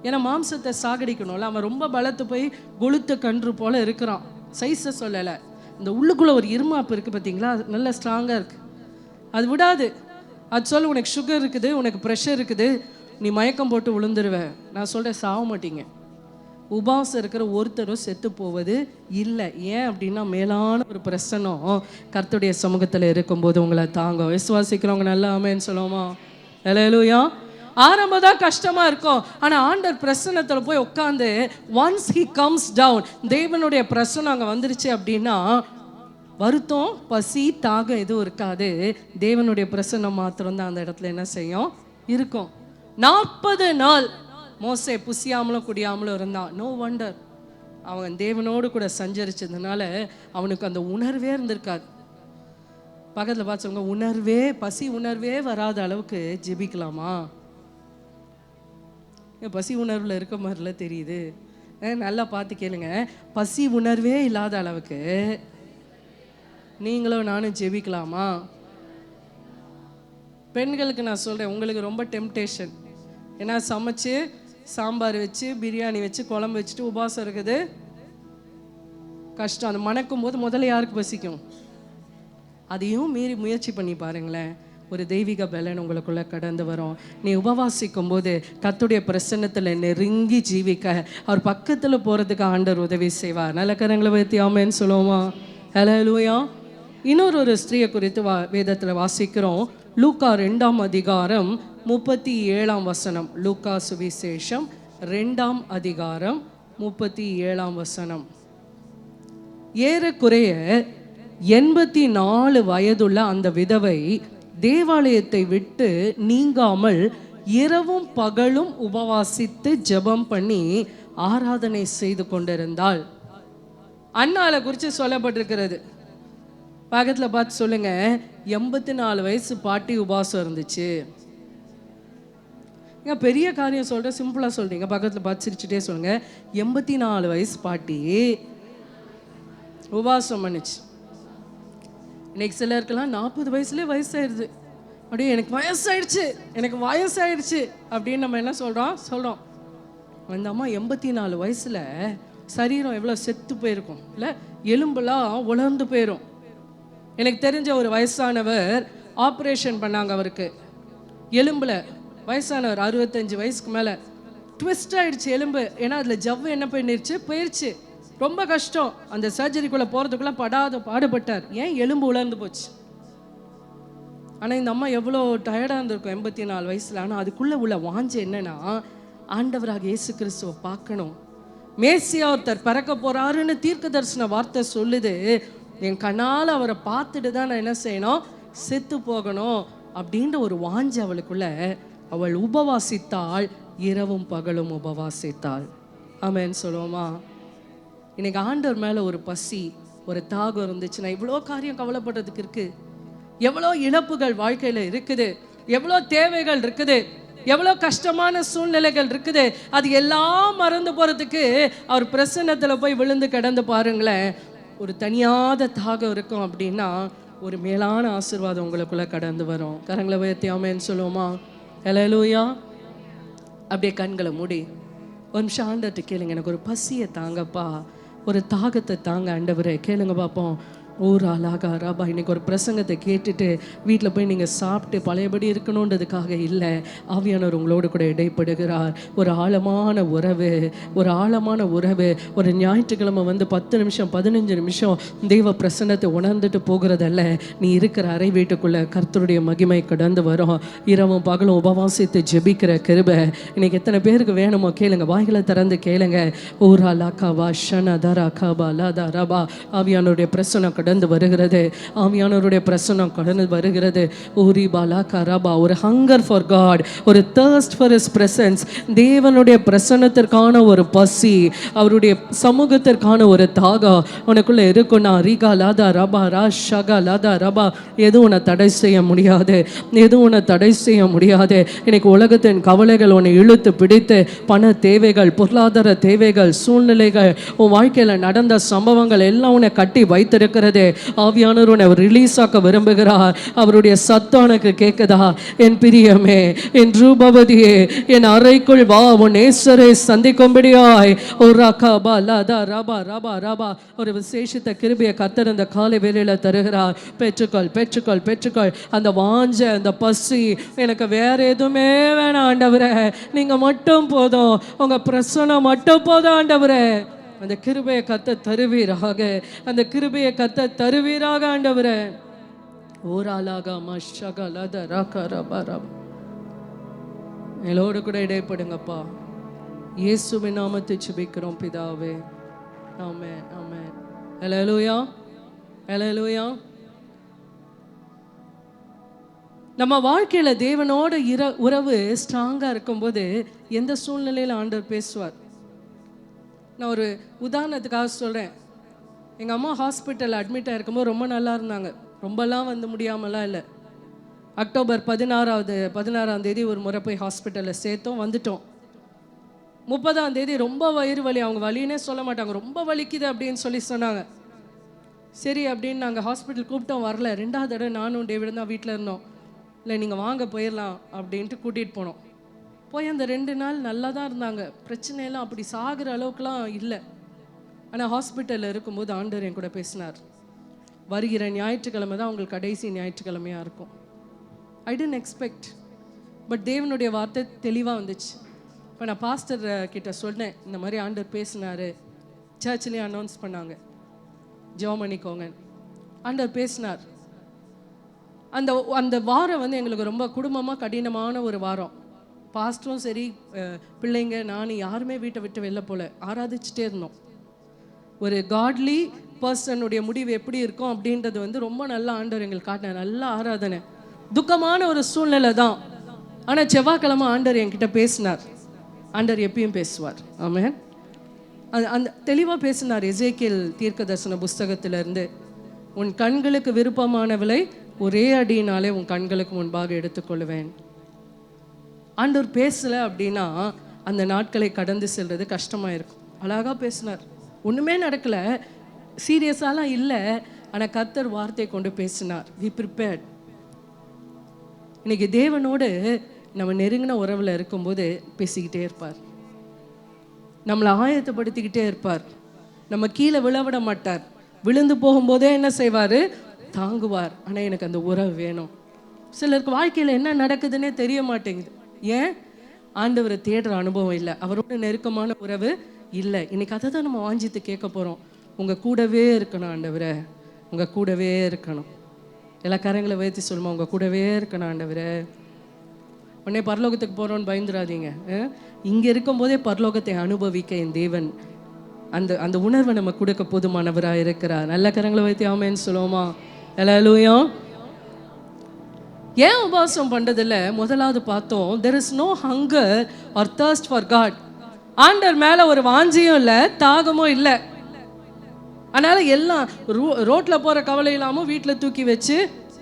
ஏன்னா மாம்சத்தை சாகடிக்கணும்ல. அவன் ரொம்ப பலத்து போய் கொளுத்த கன்று போல் இருக்கிறான். சைஸை சொல்லலை, இந்த உள்ளுக்குள்ளே ஒரு இருமாப்பு இருக்குது பார்த்தீங்களா, அது நல்ல ஸ்ட்ராங்காக இருக்குது. அது விடாது. அது சொல்ல, உனக்கு சுகர் இருக்குது, உனக்கு ப்ரெஷர் இருக்குது, நீ மயக்கம் போட்டு விழுந்துருவேன். நான் சொல்கிறேன், சாக மாட்டீங்க. உபாசம் இருக்கிற ஒருத்தரும் செத்து போவது இல்லை. ஏன் அப்படின்னா மேலான ஒரு பிரசனம் கர்த்தருடைய சமூகத்தில் இருக்கும்போது உங்களை தாங்க. விசுவாசிக்கிறவங்க நல்லா ஆமென் சொல்லுவோமா? ஹல்லேலூயா. ஆரம்பம் தான் கஷ்டமாக இருக்கும். ஆனால் ஆண்டவர் பிரசன்னத்தில் போய் உட்காந்து ஒன்ஸ் ஹி கம்ஸ் டவுன், தேவனுடைய பிரசனம் அங்கே வந்துருச்சு அப்படின்னா வருத்தம் பசி தாகம் எதுவும் இருக்காது. தேவனுடைய பிரசன்னம் மாத்திரம்தான் அந்த இடத்துல என்ன செய்யும், இருக்கும். 40 நாள் மோசே புசியாமலும் குடியாமலும் இருந்தான். நோ வண்டர், அவன் தேவனோடு கூட சஞ்சரிச்சதுனால அவனுக்கு அந்த உணர்வே இருந்திருக்காது. பக்கத்தில் பார்த்தவங்க, உணர்வே பசி உணர்வே வராத அளவுக்கு ஜெபிக்கலாமா? பசி உணர்வில் இருக்க மாதிரில தெரியுது. நல்லா பார்த்து கேளுங்க. பசி உணர்வே இல்லாத அளவுக்கு நீங்களும் நானும் ஜெபிக்கலாமா? பெண்களுக்கு நான் சொல்கிறேன், உங்களுக்கு ரொம்ப டெம்டேஷன். ஏன்னா சமைச்சு சாம்பார் வச்சு பிரியாணி வச்சு குழம்பு வச்சுட்டு உபாசம் இருக்குது, கஷ்டம். அது மணக்கும் போது முதல்ல யாருக்கு பசிக்கும்? அதையும் மீறி முயற்சி பண்ணி பாருங்களேன், ஒரு தெய்வீக பலன் உங்களுக்குள்ளே கடந்து வரும். நீ உபவாசிக்கும் போது கர்த்தருடைய பிரசன்னத்தில் நெருங்கி ஜீவிக்க அவர் பக்கத்தில் போகிறதுக்கு ஆண்டவர் உதவி செய்வார். நல்ல கரங்களை வைத்து ஆமென்னு சொல்லுவோமா? ஹல்லேலூயா. இன்னொரு ஸ்திரியை குறித்து வேதத்தில் வாசிக்கிறோம். லூக்கா 2ஆம் அதிகாரம் 37ஆம் வசனம். லூக்கா சுவிசேஷம் 2ஆம் அதிகாரம் 37ஆம் வசனம். ஏறக்குறைய 84 வயதுள்ள அந்த விதவை தேவாலயத்தை விட்டு நீங்காமல் இரவும் பகலும் உபவாசித்து ஜெபம் பண்ணி ஆராதனை செய்து கொண்டிருந்தாள். அன்னாளை குறித்து சொல்லப்பட்டிருக்கிறது. பக்கத்தில் பார்த்து சொல்லுங்க, 84 வயசு பாட்டி உபாசம் இருந்துச்சு. பெரிய காரியம் சொல்ற, சிம்பிளா சொல்றீங்க. பக்கத்தில் பார்த்து சிரிச்சுட்டே சொல்லுங்க, 84 வயசு பாட்டி உபாசம் பண்ணிச்சு. இன்னைக்கு சிலருக்கெல்லாம் 40 வயசுலேயே வயசாயிடுது. அப்படியே எனக்கு வயசாயிடுச்சு அப்படின்னு நம்ம என்ன சொல்கிறோம். அந்த அம்மா 84 வயசில் சரீரம் எவ்வளோ செத்து போயிருக்கும் இல்லை, எலும்புலாம் உலர்ந்து போயிடும். எனக்கு தெரிஞ்ச ஒரு வயசானவர் ஆப்ரேஷன் பண்ணாங்க அவருக்கு எலும்பில். வயசானவர் 65 வயசுக்கு மேலே ட்விஸ்ட் ஆகிடுச்சு எலும்பு. ஏன்னா அதில் ஜவ்வு என்ன போயிடுச்சு. ரொம்ப கஷ்டம். அந்த சர்ஜரிக்குள்ளே போகிறதுக்குள்ளே பாடுபட்டார். ஏன்? எலும்பு உலர்ந்து போச்சு. ஆனால் இந்த அம்மா எவ்வளோ டயர்டாக இருந்திருக்கும் 84 வயசில். ஆனால் அதுக்குள்ளே உள்ள வாஞ்சை என்னன்னா, ஆண்டவராக இயேசு கிறிஸ்துவை பார்க்கணும். மேசியா ஒருத்தர் பிறக்க போகிறாருன்னு தீர்க்க தரிசன வார்த்தை சொல்லுது. என் கண்ணால் அவரை பார்த்துட்டு தான் நான் என்ன செய்யணும், செத்து போகணும் அப்படின்ற ஒரு வாஞ்சை அவளுக்குள்ள. அவள் உபவாசித்தாள், இரவும் பகலும் உபவாசித்தாள். ஆமென் சொல்லுவோமா? இன்னைக்கு ஆண்டவர் மேலே ஒரு பசி ஒரு தாகம் இருந்துச்சுன்னா இவ்வளோ காரியம் கவலைப்படுறதுக்கு இருக்குது. எவ்வளோ இழப்புகள் வாழ்க்கையில் இருக்குது, எவ்வளோ தேவைகள் இருக்குது, எவ்வளோ கஷ்டமான சூழ்நிலைகள் இருக்குது. அது எல்லாம் மறந்து போகிறதுக்கு அவர் பிரசன்னத்தில் போய் விழுந்து கிடந்து பாருங்களேன். ஒரு தனியாத தாகம் இருக்கும் அப்படின்னா ஒரு மேலான ஆசீர்வாதம் உங்களுக்குள்ளே கடந்து வரும். கரங்களை உயர்த்தி ஆமென்னு சொல்லுவோமா? ஹல்லேலூயா. அப்படியே கண்களை மூடி ஒரு நிமிஷம் ஆண்டவர்கிட்ட கேளுங்க, எனக்கு ஒரு பசியை தாங்கப்பா, ஒரு தாகத்தை தாங்க ஆண்டவரே. கேளுங்க பார்ப்போம். ஊராலாகா ராபா. இன்னைக்கு ஒரு பிரசங்கத்தை கேட்டுட்டு வீட்டில் போய் நீங்கள் சாப்பிட்டு பழையபடி இருக்கணுன்றதுக்காக இல்லை, ஆவியானவர் உங்களோடு கூட இடைப்படுகிறார். ஒரு ஆழமான உறவு. ஒரு ஞாயிற்றுக்கிழமை வந்து 10 நிமிஷம் 15 நிமிஷம் தெய்வ பிரசன்னத்தை உணர்ந்துட்டு போகிறதல்ல. நீ இருக்கிற அறை வீட்டுக்குள்ளே கர்த்தருடைய மகிமை கடந்து வரும். இரவும் பகலும் உபவாசித்து ஜெபிக்கிற கிருபை இன்னைக்கு எத்தனை பேருக்கு வேணுமோ கேளுங்க. வாய்களை திறந்து கேளுங்க. ஊராலாக்காவா ஷன தரா காபா லாதா ரபா. ஆவியானவருடைய பிரசன்னம் கடந்து வருகிறது. ஆவியானவருடைய பிரசன்னம் கடந்து வருகிறது. ஊரி பாலா கராபா, ஒரு ஹங்கர் ஃபார் காட், ஒரு தர்ஸ்ட் ஃபார் ஹிஸ் பிரசன்ஸ், தேவனுடைய பிரசன்னத்திற்கான ஒரு பசி, அவருடைய சமூகத்திற்கான ஒரு தாகம் உனக்குள்ள இருக்குன்னா ரீகா லாதா ரபா ரா ஷகா லாதா ரபா, எதுவும் உன்னை தடை செய்ய முடியாது, எதுவும் உன்னை தடை செய்ய முடியாது. இன்னைக்கு உலகத்தின் கவலைகள் உன்னை இழுத்து பிடித்து, பண தேவைகள், பொருளாதார தேவைகள், சூழ்நிலைகள், உன் வாழ்க்கையில் நடந்த சம்பவங்கள் எல்லாம் உன்னை கட்டி வைத்திருக்கிறது. ஆவியானவர் உன்னை ரிலீஸ் ஆக்க விரும்புகிறார். அவருடைய சத்தம் எனக்கு கேட்குதா? என் பிரியமே, என் ரூபவதியே, என் அறைக்குள் வா, உன் நேசரை சந்திக்கும்படியாய். ஒரு ரகபா லதா ரபா ரபா ரபா, ஒரு விசேஷித்த கிருபையை கர்த்தர் இந்த காலை வேளையில தருகிறார். பெற்றுக்கொள் பெற்றுக்கொள் பெற்றுக்கொள். அந்த வாஞ்ச, அந்த பசி, எனக்கு வேற எதுவுமே வேணாம் ஆண்டவரே, நீங்க மட்டும் போதும், உங்க பிரசன்னம் மட்டும் போதும் ஆண்டவரே. அந்த கிருபையை கத்த தருவீராக, அந்த கிருபையை கத்த தருவீராக ஆண்டவரே. ஓராலாக மஷகலத ரகரபரப, எல்லோடு கூட இடைப்படுங்கப்பா. இயேசுவின் நாமத்தை ஜெபிக்கிறோம் பிதாவே, ஆமென் ஆமென். ஹல்லேலூயா ஹல்லேலூயா. நம்ம வாழ்க்கையில் தேவனோட உறவு ஸ்ட்ராங்காக இருக்கும்போது எந்த சூழ்நிலையில் ஆண்டவர் பேசுவார். நான் ஒரு உதாரணத்துக்காக சொல்கிறேன். எங்கள் அம்மா ஹாஸ்பிட்டலில் அட்மிட் ஆகிருக்கும்போது ரொம்ப நல்லா இருந்தாங்க. ரொம்பலாம் வந்து முடியாமலாம் இல்லை. அக்டோபர் 16ஆம் தேதி ஒரு முறை போய் ஹாஸ்பிட்டலில் சேர்த்தோம், வந்துட்டோம். 30ஆம் தேதி ரொம்ப வயிறு வலி, அவங்க வலின்னே சொல்ல மாட்டாங்க, ரொம்ப வலிக்குது அப்படின்னு சொன்னாங்க. சரி அப்படின்னு நாங்கள் ஹாஸ்பிட்டல் கூப்பிட்டோம், வரல. 2வது தடவை நானும் டேவிடும் தான் வீட்டில் இருந்தோம். இல்லை நீங்கள் வாங்க போயிடலாம் அப்படின்ட்டு கூட்டிகிட்டு போனோம். போய் அந்த 2 நாள் நல்லா தான் இருந்தாங்க, பிரச்சனையெல்லாம் அப்படி சாகிற அளவுக்குலாம் இல்லை. ஆனால் ஹாஸ்பிட்டலில் இருக்கும்போது ஆண்டவர் என் கூட பேசினார். வருகிற ஞாயிற்றுக்கிழமை தான் உங்களுக்கு கடைசி ஞாயிற்றுக்கிழமையாக இருக்கும். ஐ டென்ட் எக்ஸ்பெக்ட், பட் தேவனுடைய வார்த்தை தெளிவாக வந்துச்சு. இப்போ நான் பாஸ்டர் கிட்ட சொன்னேன், இந்த மாதிரி ஆண்டவர் பேசினார், சர்ச்சிலே அனௌன்ஸ் பண்ணாங்க, ஜெபம் பண்ணிக்கோங்க. ஆண்டவர் பேசினார். அந்த வாரம் வந்து எங்களுக்கு ரொம்ப குடும்பமாக கடினமான ஒரு வாரம். பாஸ்டரும் சரி, பிள்ளைங்க, நான் யாருமே வீட்டை விட்டு வெளில போல, ஆராதிச்சுட்டே இருந்தோம். ஒரு காட்லி பர்சனுடைய முடிவு எப்படி இருக்கும் அப்படின்றது வந்து ரொம்ப நல்ல ஆண்டவர் எங்களுக்கு காட்டினார். நல்ல ஆராதனை. துக்கமான ஒரு சூழ்நிலை தான், ஆனால் செவ்வாய்க்கிழமை ஆண்டவர் என்கிட்ட பேசினார். ஆண்டவர் எப்பயும் பேசுவார், ஆமென். அந்த தெளிவாக பேசினார். எசேக்கியேல் தீர்க்க தரிசன புஸ்தகத்திலிருந்து, உன் கண்களுக்கு விருப்பமானவளை ஒரே அடியினாலே உன் கண்களுக்கு முன்பாக எடுத்துக்கொள்வேன். ஆண்டவர் பேசலை அப்படின்னா அந்த நாட்களை கடந்து செல்வது கஷ்டமாக இருக்கும். அழகாக பேசினார். ஒன்றுமே நடக்கலை, சீரியஸாலாம் இல்லை, ஆனால் கர்த்தர் வார்த்தை கொண்டு பேசினார். We prepared. இன்னைக்கு தேவனோடு நம்ம நெருங்கின உறவில் இருக்கும்போது பேசிக்கிட்டே இருப்பார், நம்மளை ஆயத்தப்படுத்திக்கிட்டே இருப்பார். நம்ம கீழே விழவிட மாட்டார். விழுந்து போகும்போதே என்ன செய்வார்? தாங்குவார். ஆனால் எனக்கு அந்த உறவு வேணும். சிலருக்கு வாழ்க்கையில் என்ன நடக்குதுன்னே தெரிய மாட்டேங்குது. ஏன்? ஆண்டவரை தேடுற அனுபவம் இல்லை, அவரோட நெருக்கமான உறவு இல்லை. இன்னைக்கு அதை தான் நம்ம வாஞ்சித்து கேட்க போகிறோம். உங்கள் கூடவே இருக்கணும் ஆண்டவரே, உங்கள் கூடவே இருக்கணும். எல்லா கரங்களை உயர்த்தி சொல்லுமா, உங்கள் கூடவே இருக்கணும் ஆண்டவரே. உடனே பரலோகத்துக்கு போகிறோன்னு பயந்துடாதீங்க. இங்கே இருக்கும்போதே பரலோகத்தை அனுபவிக்க என் தேவன் அந்த உணர்வை நம்ம கொடுக்க போதுமானவராக இருக்கிறார். நல்ல கரங்களை வைத்து ஆமேன்னு சொல்லுவோமா? ஹல்லேலூயா. ஏன் உபவாசம் பண்ணுறதில்ல? முதலாவது பார்த்தோம், there is no hunger or thirst for God. ஆண்டவர் மேலே ஒரு வாஞ்சியும் இல்லை, தாகமும் இல்லை. அதனால் எல்லாம் ரோட்டில் போகிற கவலை இல்லாமல் வீட்டில் தூக்கி வச்சு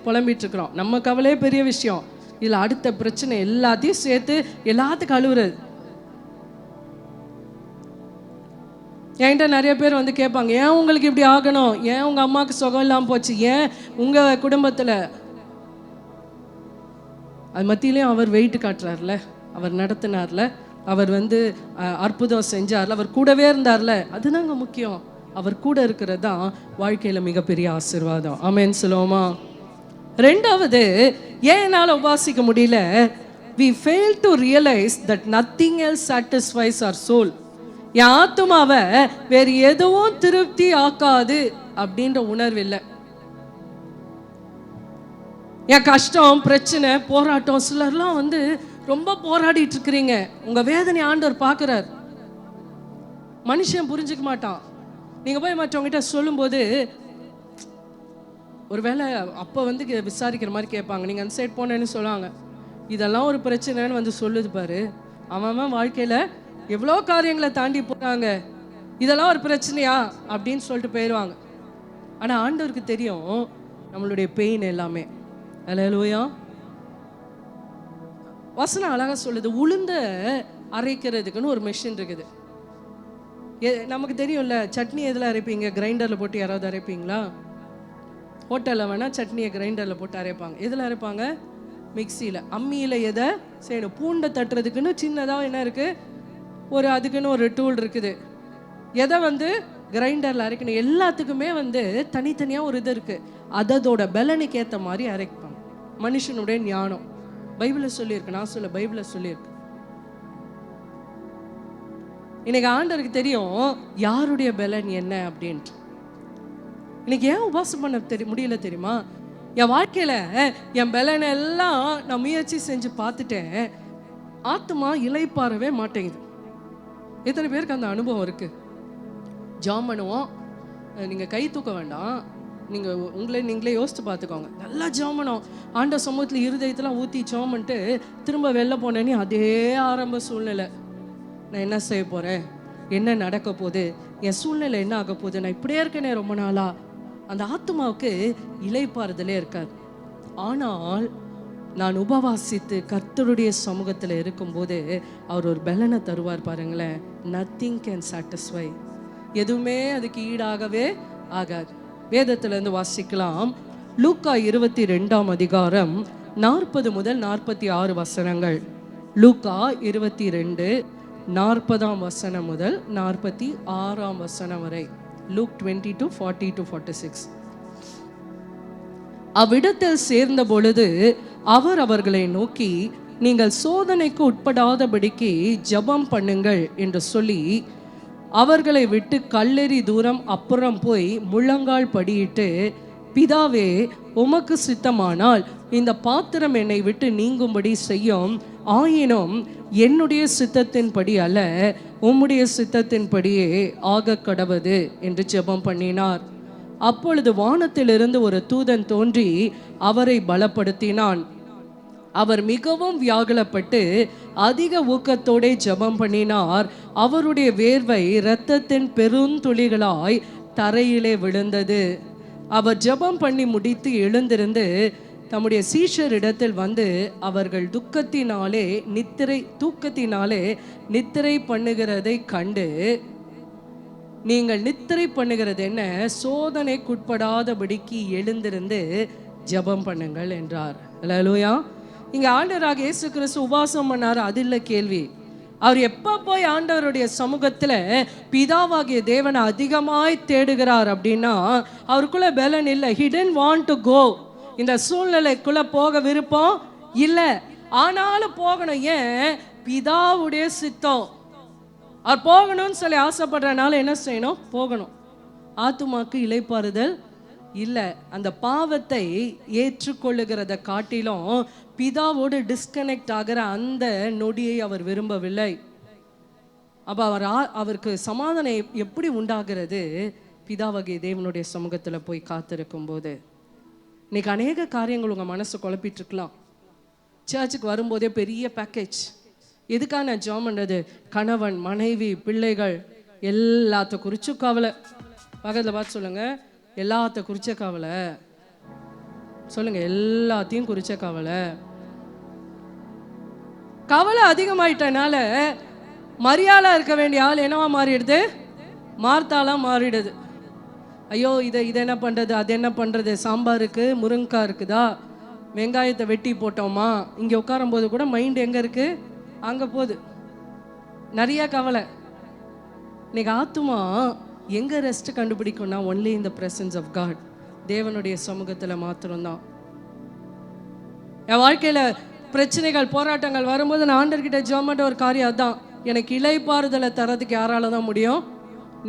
புலம்பிட்டு இருக்கிறோம். நம்ம கவலையே பெரிய விஷயம், இதில் அடுத்த பிரச்சனை எல்லாத்தையும் சேர்த்து எல்லாத்துக்கும் அழுவுறது. என்கிட்ட நிறைய பேர் வந்து கேட்பாங்க, ஏன் உங்களுக்கு இப்படி ஆகணும், ஏன் உங்கள் அம்மாவுக்கு சுகம் இல்லாமல் போச்சு, ஏன் உங்கள் குடும்பத்தில். அது மத்தியிலையும் அவர் வெயிட்டு காட்டுறார்ல, அவர் நடத்தினார்ல, அவர் வந்து அற்புதம் செஞ்சார்ல, அவர் கூடவே இருந்தார்ல, அதுதாங்க முக்கியம். அவர் கூட இருக்கிறது தான் வாழ்க்கையில் மிகப்பெரிய ஆசீர்வாதம். ஆமென் சொல்லுவோமா? 2வது, ஏன் என்னால் உபாசிக்க முடியல? we fail to realize that nothing else satisfies our soul. என் ஆத்துமாவை வேறு எதுவும் திருப்தி ஆக்காது அப்படின்ற உணர்வு இல்லை. என் கஷ்டம், பிரச்சனை, போராட்டம், சிலர்லாம் வந்து ரொம்ப போராடிட்டு இருக்கிறீங்க, உங்க வேதனை ஆண்டவர் பார்க்கிறார். மனுஷன் புரிஞ்சுக்க மாட்டான். நீங்க போய் மற்றவங்ககிட்ட சொல்லும்போது ஒருவேளை அப்போ வந்து விசாரிக்கிற மாதிரி கேட்பாங்க, நீங்கள் அந்த சைட் போனேன்னு சொல்லுவாங்க, இதெல்லாம் ஒரு பிரச்சனைன்னு வந்து சொல்லுது பாரு. அவன் வாழ்க்கையில் எவ்வளோ காரியங்களை தாண்டி போகிறாங்க, இதெல்லாம் ஒரு பிரச்சனையா அப்படின்னு சொல்லிட்டு போயிடுவாங்க. ஆனால் ஆண்டவருக்கு தெரியும் நம்மளுடைய பெயின் எல்லாமே. அல்லேலூயா. வசனம் அழகாக சொல்லுது, உளுந்த அரைக்கிறதுக்குன்னு ஒரு மெஷின் இருக்குது. நமக்கு தெரியும்ல, சட்னி எதில் அரைப்பீங்க? கிரைண்டரில் போட்டு யாராவது அரைப்பீங்களா? ஹோட்டலில் வேணால் சட்னியை கிரைண்டரில் போட்டு அரைப்பாங்க. எதில் அரைப்பாங்க? மிக்சியில். அம்மியில் எதை செய்யணும்? பூண்டை தட்டுறதுக்குன்னு சின்னதாக என்ன இருக்குது, ஒரு அதுக்குன்னு ஒரு டூல் இருக்குது. எதை வந்து கிரைண்டரில் அரைக்கணும். எல்லாத்துக்குமே வந்து தனித்தனியாக ஒரு இது இருக்குது. அதோட பலனுக்கு ஏற்ற மாதிரி அரைப்பாங்க. மனுஷனுடைய ஞானம் பைபிளில் சொல்லியிருக்கு. நான் சொல்ல பைபிளில் சொல்லியிருக்கு. இன்னைக்கு ஆண்டவருக்கு தெரியும் யாருடைய பலன் என்ன அப்படின்ட்டு. இன்னைக்கு ஏன் உபாசம் பண்ண முடியல தெரியுமா? என் வாழ்க்கையில் என் பலன் எல்லாம் நான் முயற்சி செஞ்சு பார்த்துட்டேன், ஆத்மா இளைப்பாறவே மாட்டேங்குது. எத்தனை பேருக்கு அந்த அனுபவம் இருக்குது? ஜாம் பண்ணுவோம், நீங்கள் கை தூக்க வேண்டாம், நீங்கள் நீங்களே யோசித்து பார்த்துக்கோங்க. நல்லா ஜாம் பண்ணுவோம், ஆண்ட சமூகத்தில் இருதயத்தெலாம் ஊற்றி ஜாம் பண்ணிட்டு திரும்ப வெளில போனேன்னு அதே ஆரம்ப சூழ்நிலை. நான் என்ன செய்ய போகிறேன், என்ன நடக்க போகுது, என் சூழ்நிலை என்ன ஆக போகுது, நான் இப்படியே இருக்கேனே ரொம்ப நாளா. அந்த ஆத்மாவுக்கு இளைப்பாறுதலே இருக்காது. ஆனால் நான் உபவாசித்து கர்த்தருடைய சமூகத்தில் இருக்கும்போது அவர் ஒரு பலனை தருவார் பாருங்களேன். Nothing can satisfy. எதுவுமே அதுக்கு ஈடாகவே ஆகாது. வேதத்திலிருந்து வாசிக்கலாம். லூக்கா 22ஆம் அதிகாரம் 40 முதல் 46 வசனங்கள். லூக்கா 22 40ஆம் வசனம் முதல் 46ஆம் வசனம் வரை. Luke 22:40-46. அவ்விடத்தில் சேர்ந்த பொழுது அவர் அவர்களை நோக்கி, நீங்கள் சோதனைக்கு உட்படாதபடிக்கு ஜெபம் பண்ணுங்கள் என்று சொல்லி அவர்களை விட்டு கல்லெறி தூரம் அப்புறம் போய் முழங்கால் படியிட்டு, பிதாவே உமக்கு சித்தமானால் இந்த பாத்திரம் என்னை விட்டு நீங்கும்படி செய்யும், ஆயினும் என்னுடைய சித்தத்தின்படி அல்ல உம்முடைய சித்தத்தின்படியே ஆக கடவது என்று ஜெபம் பண்ணினார். அப்பொழுது வானத்திலிருந்து ஒரு தூதன் தோன்றி அவரை பலப்படுத்தினான். அவர் மிகவும் வியாகுலப்பட்டு அதிக ஊக்கத்தோടെ ஜெபம் பண்ணினார். அவருடைய வேர்வை இரத்தத்தின் பெருந்துளிகளாய் தரையிலே விழுந்தது. அவர் ஜெபம் பண்ணி முடித்து எழுந்திருந்து தம்முடைய சீஷரிடத்தில் வந்து, அவர்கள் தூக்கத்தினாலே நித்திரை பண்ணுகிறதை கண்டு, நீங்கள் நித்திரை பண்ணுகிறது என்ன, சோதனைக்குட்படாதபடிக்கு எழுந்திருந்து ஜெபம் பண்ணுங்கள் என்றார். அல்லேலூயா. இங்கே ஆண்டவராக இயேசு கிறிஸ்து உபவாசம் பண்ணார், அது இல்லை கேள்வி. அவர் எப்போ போய் ஆண்டவருடைய சமூகத்தில் பிதாவாகிய தேவனை அதிகமாய் தேடுகிறார் அப்படின்னா அவருக்குள்ள பலன் இல்லை. He didn't want to go. இந்த சூழ்நிலைக்குள்ள போக விருப்பம் இல்லை, ஆனாலும் போகணும். ஏன்? பிதாவுடைய சித்தம். அவர் போகணும்னு சொல்லி ஆசைப்படுறதுனால என்ன செய்யணும்? போகணும். ஆத்துமாக்கு இளைப்பாறுதல் இல்லை. அந்த பாவத்தை ஏற்றுக்கொள்ளுகிறத காட்டிலும் பிதாவோடு டிஸ்கனெக்ட் ஆகிற அந்த நொடியை அவர் விரும்பவில்லை. அப்போ அவருக்கு சமாதானம் எப்படி உண்டாகிறது? பிதாவாகிய தேவனுடைய சமூகத்தில் போய் காத்திருக்கும் போது. இன்னைக்கு அநேக காரியங்கள் உங்கள் மனசை குழப்பிட்டு இருக்கலாம். சர்ச்சுக்கு வரும்போதே பெரிய பேக்கேஜ். எதுக்காக நான் ஜெபம் பண்ணுறது? கணவன், மனைவி, பிள்ளைகள் எல்லாத்த குறிச்சு கவலை. பக்கத்தில் பார்த்து சொல்லுங்கள், எல்லாத்த குறிச்ச கவலை. சொல்லுங்கள், எல்லாத்தையும் குறிச்ச கவலை. கவலை அதிகமாயிட்டனால மரியாதை இருக்க வேண்டிய ஆள் என்னவா மாறிடுது? மார்த்தாலாம் மாறிடுது. ஐயோ இதை என்ன பண்ணுறது, அது என்ன பண்ணுறது, சாம்பாருக்கு முருங்கைக்காய் இருக்குதா, வெங்காயத்தை வெட்டி போட்டோமா, இங்கே உட்காரும்போது கூட மைண்ட் எங்கே இருக்குது? அங்கே போகுது. நிறைய கவலை. இன்னைக்கு ஆத்துமா எங்கே ரெஸ்ட் கண்டுபிடிக்கும்னா only in the presence of God. தேவனுடைய சமூகத்தில் மாத்திரம்தான். என் வாழ்க்கையில் பிரச்சனைகள், போராட்டங்கள் வரும்போது நான் ஆண்டர்கிட்ட ஜெபம் பண்ணுற ஒரு காரியம் அதுதான். எனக்கு இளைப்பாறுதலை தரதுக்கு யாரால தான் முடியும்?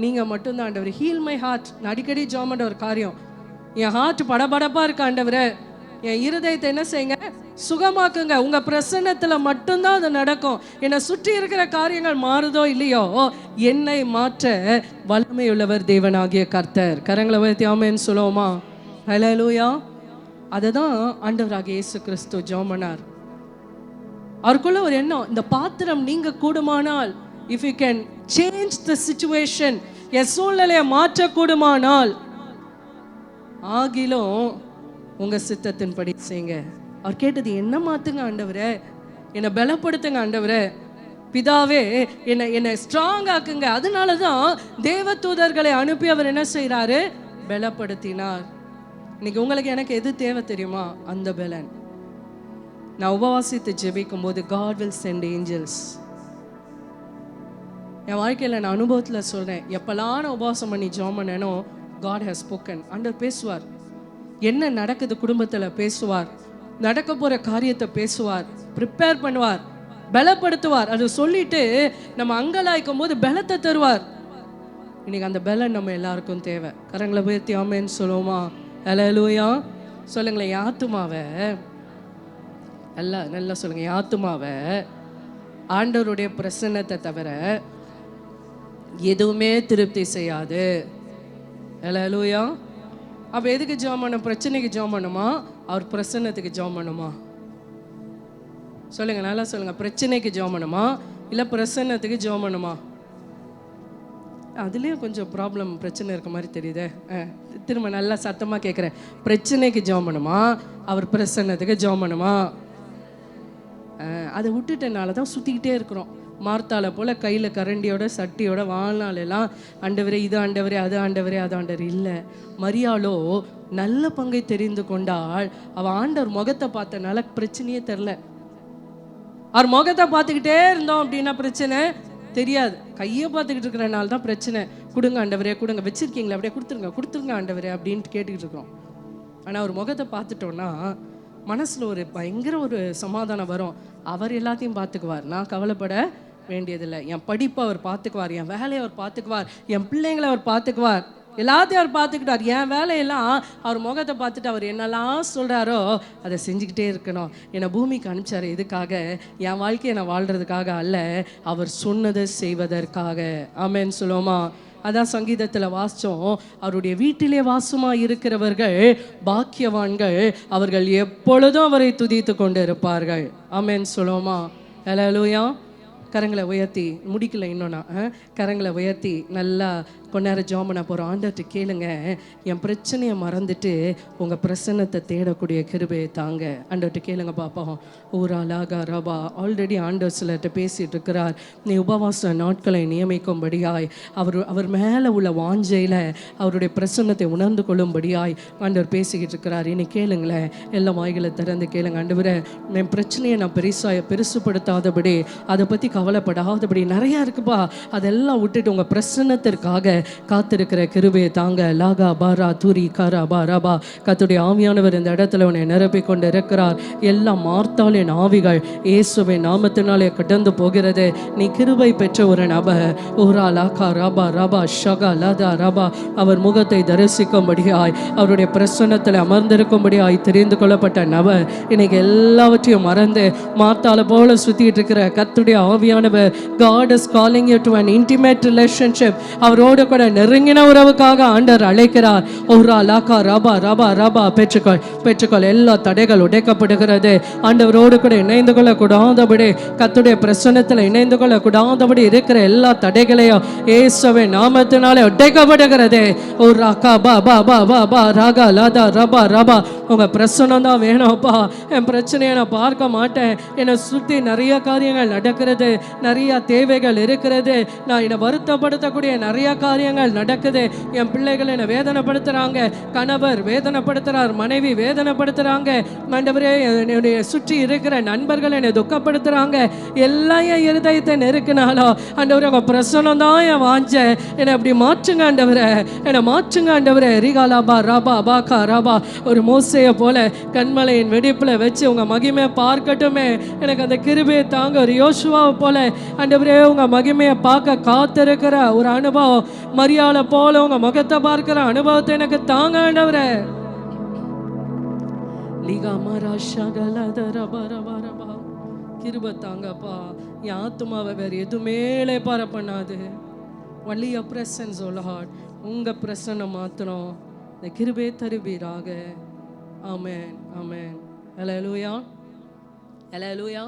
நீங்கள் மட்டும்தான் ஆண்டவர். Heal my heart. நான் அடிக்கடி ஜெபம் பண்ணுற ஒரு காரியம், என் ஹார்ட் படபடப்பாக இருக்கு ஆண்டவரே, என் இருதயத்தை என்ன செய்யுங்க, சுகமாக்குங்க. உங்கள் பிரசன்னத்தில் மட்டும்தான் அது நடக்கும். என்னை சுற்றி இருக்கிற காரியங்கள் மாறுதோ இல்லையோ, என்னை மாற்ற வல்லமையுள்ளவர் தேவனாகிய கர்த்தர். கரங்களை உயர்த்தி ஆமென் சொல்லுவோமா? ஹல்லேலூயா. அதுதான் ஆண்டவராகிய இயேசு கிறிஸ்து ஜெபம் பண்ணார். அவருக்குள்ள ஒரு எண்ணம், இந்த பாத்திரம் நீங்க கூடுமானால், if you can change the situation, என் சூழ்நிலையை மாற்ற கூடுமானால், ஆகிலும் உங்க சித்தத்தின்படி செய்யுங்க. அவர் கேட்டது, என்ன மாத்துங்க ஆண்டவரே, என்னை பலப்படுத்துங்க ஆண்டவரே, பிதாவே என்னை ஸ்ட்ராங் ஆக்குங்க. அதனாலதான் தேவ தூதர்களை அனுப்பி அவர் என்ன செய்யறாரு, பலப்படுத்தினார். இன்னைக்கு உங்களுக்கு எனக்கு எது தேவை தெரியுமா? அந்த பலன். நான் உபவாசித்து ஜெபிக்கும் போது God will send angels. என் வாழ்க்கையில் நான் அனுபவத்தில் சொல்றேன், எப்பெல்லாம் நான் உபவாசம் பண்ணி ஜெபம் பண்ணேனோ God has spoken. ஆண்டவர் பேசுவார். என்ன நடக்குது குடும்பத்தில் பேசுவார், நடக்க போற காரியத்தை பேசுவார், ப்ரிப்பேர் பண்ணுவார், பலப்படுத்துவார். அது சொல்லிட்டு நம்ம அங்கலாய்க்கும் போது பலத்தை தருவார். இன்னைக்கு அந்த பலன் நம்ம எல்லாருக்கும் தேவை. கரங்களை உயர்த்தி ஆமென்னு சொல்லுவோமா? ஹல்லேலூயா சொல்லுங்களேன். என் ஆத்துமாவை நல்லா சொல்லுங்க, என் ஆத்துமாவை ஆண்டவருடைய பிரசன்னத்தை தவிர எதுவுமே திருப்தி செய்யாது. ஹல்லேலூயா. அப்ப எதுக்கு ஜெபம் பண்ணணும்? பிரச்சனைக்கு ஜெபம் பண்ணுமா, அவர் பிரசன்னத்துக்கு ஜெபம் பண்ணுமா? சொல்லுங்க, நல்லா சொல்லுங்க. பிரச்சனைக்கு ஜெபம் பண்ணுமா, இல்ல பிரசன்னத்துக்கு ஜெபம் பண்ணுமா? அதுலேயும் கொஞ்சம் ப்ராப்ளம், பிரச்சனை இருக்க மாதிரி தெரியுது. திரும்ப நல்லா சத்தமாக கேட்குறேன். பிரச்சனைக்கு ஜெபம் பண்ணுமா, அவர் பிரசன்னத்துக்கு ஜெபம் பண்ணுமா? அதை விட்டுட்டனால தான் சுற்றிக்கிட்டே இருக்கிறோம். மார்த்தால போல் கையில் கரண்டியோட சட்டியோட வாழ்நாளெல்லாம் ஆண்டவரே இது ஆண்டவரே அது ஆண்டவரே அது ஆண்டவர் இல்லை. மரியாளோ நல்ல பங்கை தெரிந்து கொண்டாள். அவள் ஆண்டவர் முகத்தை பார்த்தனால பிரச்சனையே தெரில. அவர் முகத்தை பார்த்துக்கிட்டே இருந்தோம் அப்படின்னா பிரச்சனை தெரியாது. கையை பார்த்துக்கிட்டு இருக்கிறனால தான் பிரச்சனை. கொடுங்க ஆண்டவரே கொடுங்க, வச்சிருக்கீங்களா, அப்படியே கொடுத்துருங்க ஆண்டவரே அப்படின்ட்டு கேட்டுக்கிட்டு இருக்கோம். ஆனால் ஒரு முகத்தை பார்த்துட்டோன்னா மனசில் ஒரு பயங்கர ஒரு சமாதானம் வரும். அவர் எல்லாத்தையும் பார்த்துக்குவார், நான் கவலைப்பட வேண்டியதில்லை. என் படிப்பை அவர் பார்த்துக்குவார், என் வேலையை அவர் பார்த்துக்குவார், என் பிள்ளைங்களை அவர் பார்த்துக்குவார், எல்லாத்தையும் அவர் பார்த்துக்கிட்டார். என் வேலையெல்லாம் அவர் முகத்தை பார்த்துட்டு அவர் என்னெல்லாம் சொல்கிறாரோ அதை செஞ்சுக்கிட்டே இருக்கணும். என்னை பூமிக்கு அனுப்பிச்சார் எதுக்காக? என் வாழ்க்கையை நான் வாழ்கிறதுக்காக அல்ல, அவர் சொன்னதை செய்வதற்காக. ஆமென் சொல்லுவோமா? அதான் சங்கீதத்தில் வாசித்தோம், அவருடைய வீட்டிலே வாசமாக இருக்கிறவர்கள் பாக்கியவான்கள், அவர்கள் எப்பொழுதும் அவரை துதித்து கொண்டு இருப்பார்கள். ஆமென் சொல்லுவோமா? ஹல்லேலூயா. கரங்களை உயர்த்தி முடிக்கல இன்னொன்னா, கரங்களை உயர்த்தி நல்லா கொண்டார ஜெபம் பண்ண போகிறோம். ஆண்டவர்கிட்ட கேளுங்க, என் பிரச்சனையை மறந்துட்டு உங்கள் பிரசன்னத்தை தேடக்கூடிய கிருபையை தாங்க. ஆண்டவர்கிட்ட கேளுங்க பார்ப்போம். ஊரா லாகா ரபா. ஆல்ரெடி ஆண்டவர் சிலர்கிட்ட பேசிகிட்டு இருக்கிறார். நீ உபவாச நாட்களை நியமிக்கும்படியாய், அவர் மேலே உள்ள வாஞ்சையில் அவருடைய பிரசன்னத்தை உணர்ந்து கொள்ளும்படியாய் ஆண்டவர் பேசிக்கிட்டு இருக்கிறார். இனி கேளுங்களேன், எல்லா வாய்களை திறந்து கேளுங்க. ஆண்டவரே, என் பிரச்சனையை நான் பெருசுப்படுத்தாதபடி, அதை பற்றி கவலைப்படாதபடி, நிறையா இருக்குப்பா, அதெல்லாம் விட்டுட்டு உங்கள் பிரசன்னத்திற்காக காத்திருக்கிற கிருபையை தாங்க. லாகா பாரா தூரி காரா பாராபா. கர்த்தருடைய ஆவியானவர் இந்த இடத்துல உன்னை நிரப்பிக் கொண்டு இருக்கிறார். எல்லா மார்த்தாளின் ஆவிகள் இயேசுவின் நாமத்தினாலே கடந்து போகிறது. நீ கிருபை பெற்ற ஒரு நபர். ஓரா லாகா ராபா ராபா ஷகா லாதா ராபா. அவர் முகத்தை தரிசிக்கும்படியாய், அவருடைய பிரசன்னத்தில் அமர்ந்திருக்கும்படியாய் தெரிந்து கொள்ளப்பட்ட நபர் இன்னைக்கு எல்லாவற்றையும் மறந்து மார்த்தாளை போல சுத்திட்டு இருக்கிற கர்த்தருடைய ஆவியானவர், God is calling you to an intimate relationship. அவரோடு கூட நெருங்கின உறவுக்காக ஆண்டவர் அழைக்கிறார். ஓரா லாகா ரபா ரபா ரபா. பெற்றுக்கொள். எல்லா தடைகள் உடைக்கப்படுகிறது. ஆண்டவரோடு கூட இணைந்து கொள்ள கூடாதபடி, கர்த்தருடைய பிரசன்னத்தில் இணைந்து கொள்ள கூடாதபடி இருக்கிற எல்லா தடைகளையும் இயேசுவின் நாமத்தினாலே உடைக்கப்படுகிறது. ஓரா கா பா பா பா பா பா ராகா லாதா ரபா ரபா. உங்க பிரசன்னம் தான் வேணும்ப்பா. என் பிரச்சனையை நான் பார்க்க மாட்டேன். என்னை சுற்றி நிறைய காரியங்கள் நடக்கிறது, நிறைய தேவைகள் இருக்கிறது, நான் என்னை வருத்தப்படுத்தக்கூடிய நிறைய காரியங்கள் நடக்குது. என் பிள்ளைகள் என்னை வேதனைப்படுத்துறாங்க, கணவர் வேதனைப்படுத்துறார், மனைவி வேதனைப்படுத்துறாங்க, ஆண்டவரே என்னுடைய சுற்றி இருக்கிற நண்பர்கள் என்னை துக்கப்படுத்துறாங்க. எல்லாம் என் இருதயத்தை நெருக்கினாலும் ஆண்டவரே உங்க பிரசன்னம் தான் என் வாஞ்ச. என்னை அப்படி மாற்றுங்க ஆண்டவரே, என்னை மாற்றுங்க ஆண்டவரே. ரிகாலாபா ராபா பாகா ராபா. ஒரு மோசையை போல கண்மலையின் வெடிப்புல வச்சு உங்க மகிமையை பார்க்கட்டுமே. எனக்கு அந்த கிருபையை தாங்க. ஒரு யோசுவாவை போல ஆண்டவரே உங்க மகிமையை பார்க்க காத்திருக்கிற ஒரு அனுபவம், மரியாதை போல உங்க முகத்தை பார்க்கிற அனுபவத்தை எனக்கு தாங்க ஆண்டவரே. கிருபை தாங்கப்பா. என் ஆத்துமாவை வேற எதுவுமே பார பண்ணாது. Only your presence oh Lord. உங்க பிரசன்னம் மாத்திரம் இந்த கிருபை தருவீராக. ஆமென், ஆமென். ஹல்லேலூயா, ஹல்லேலூயா.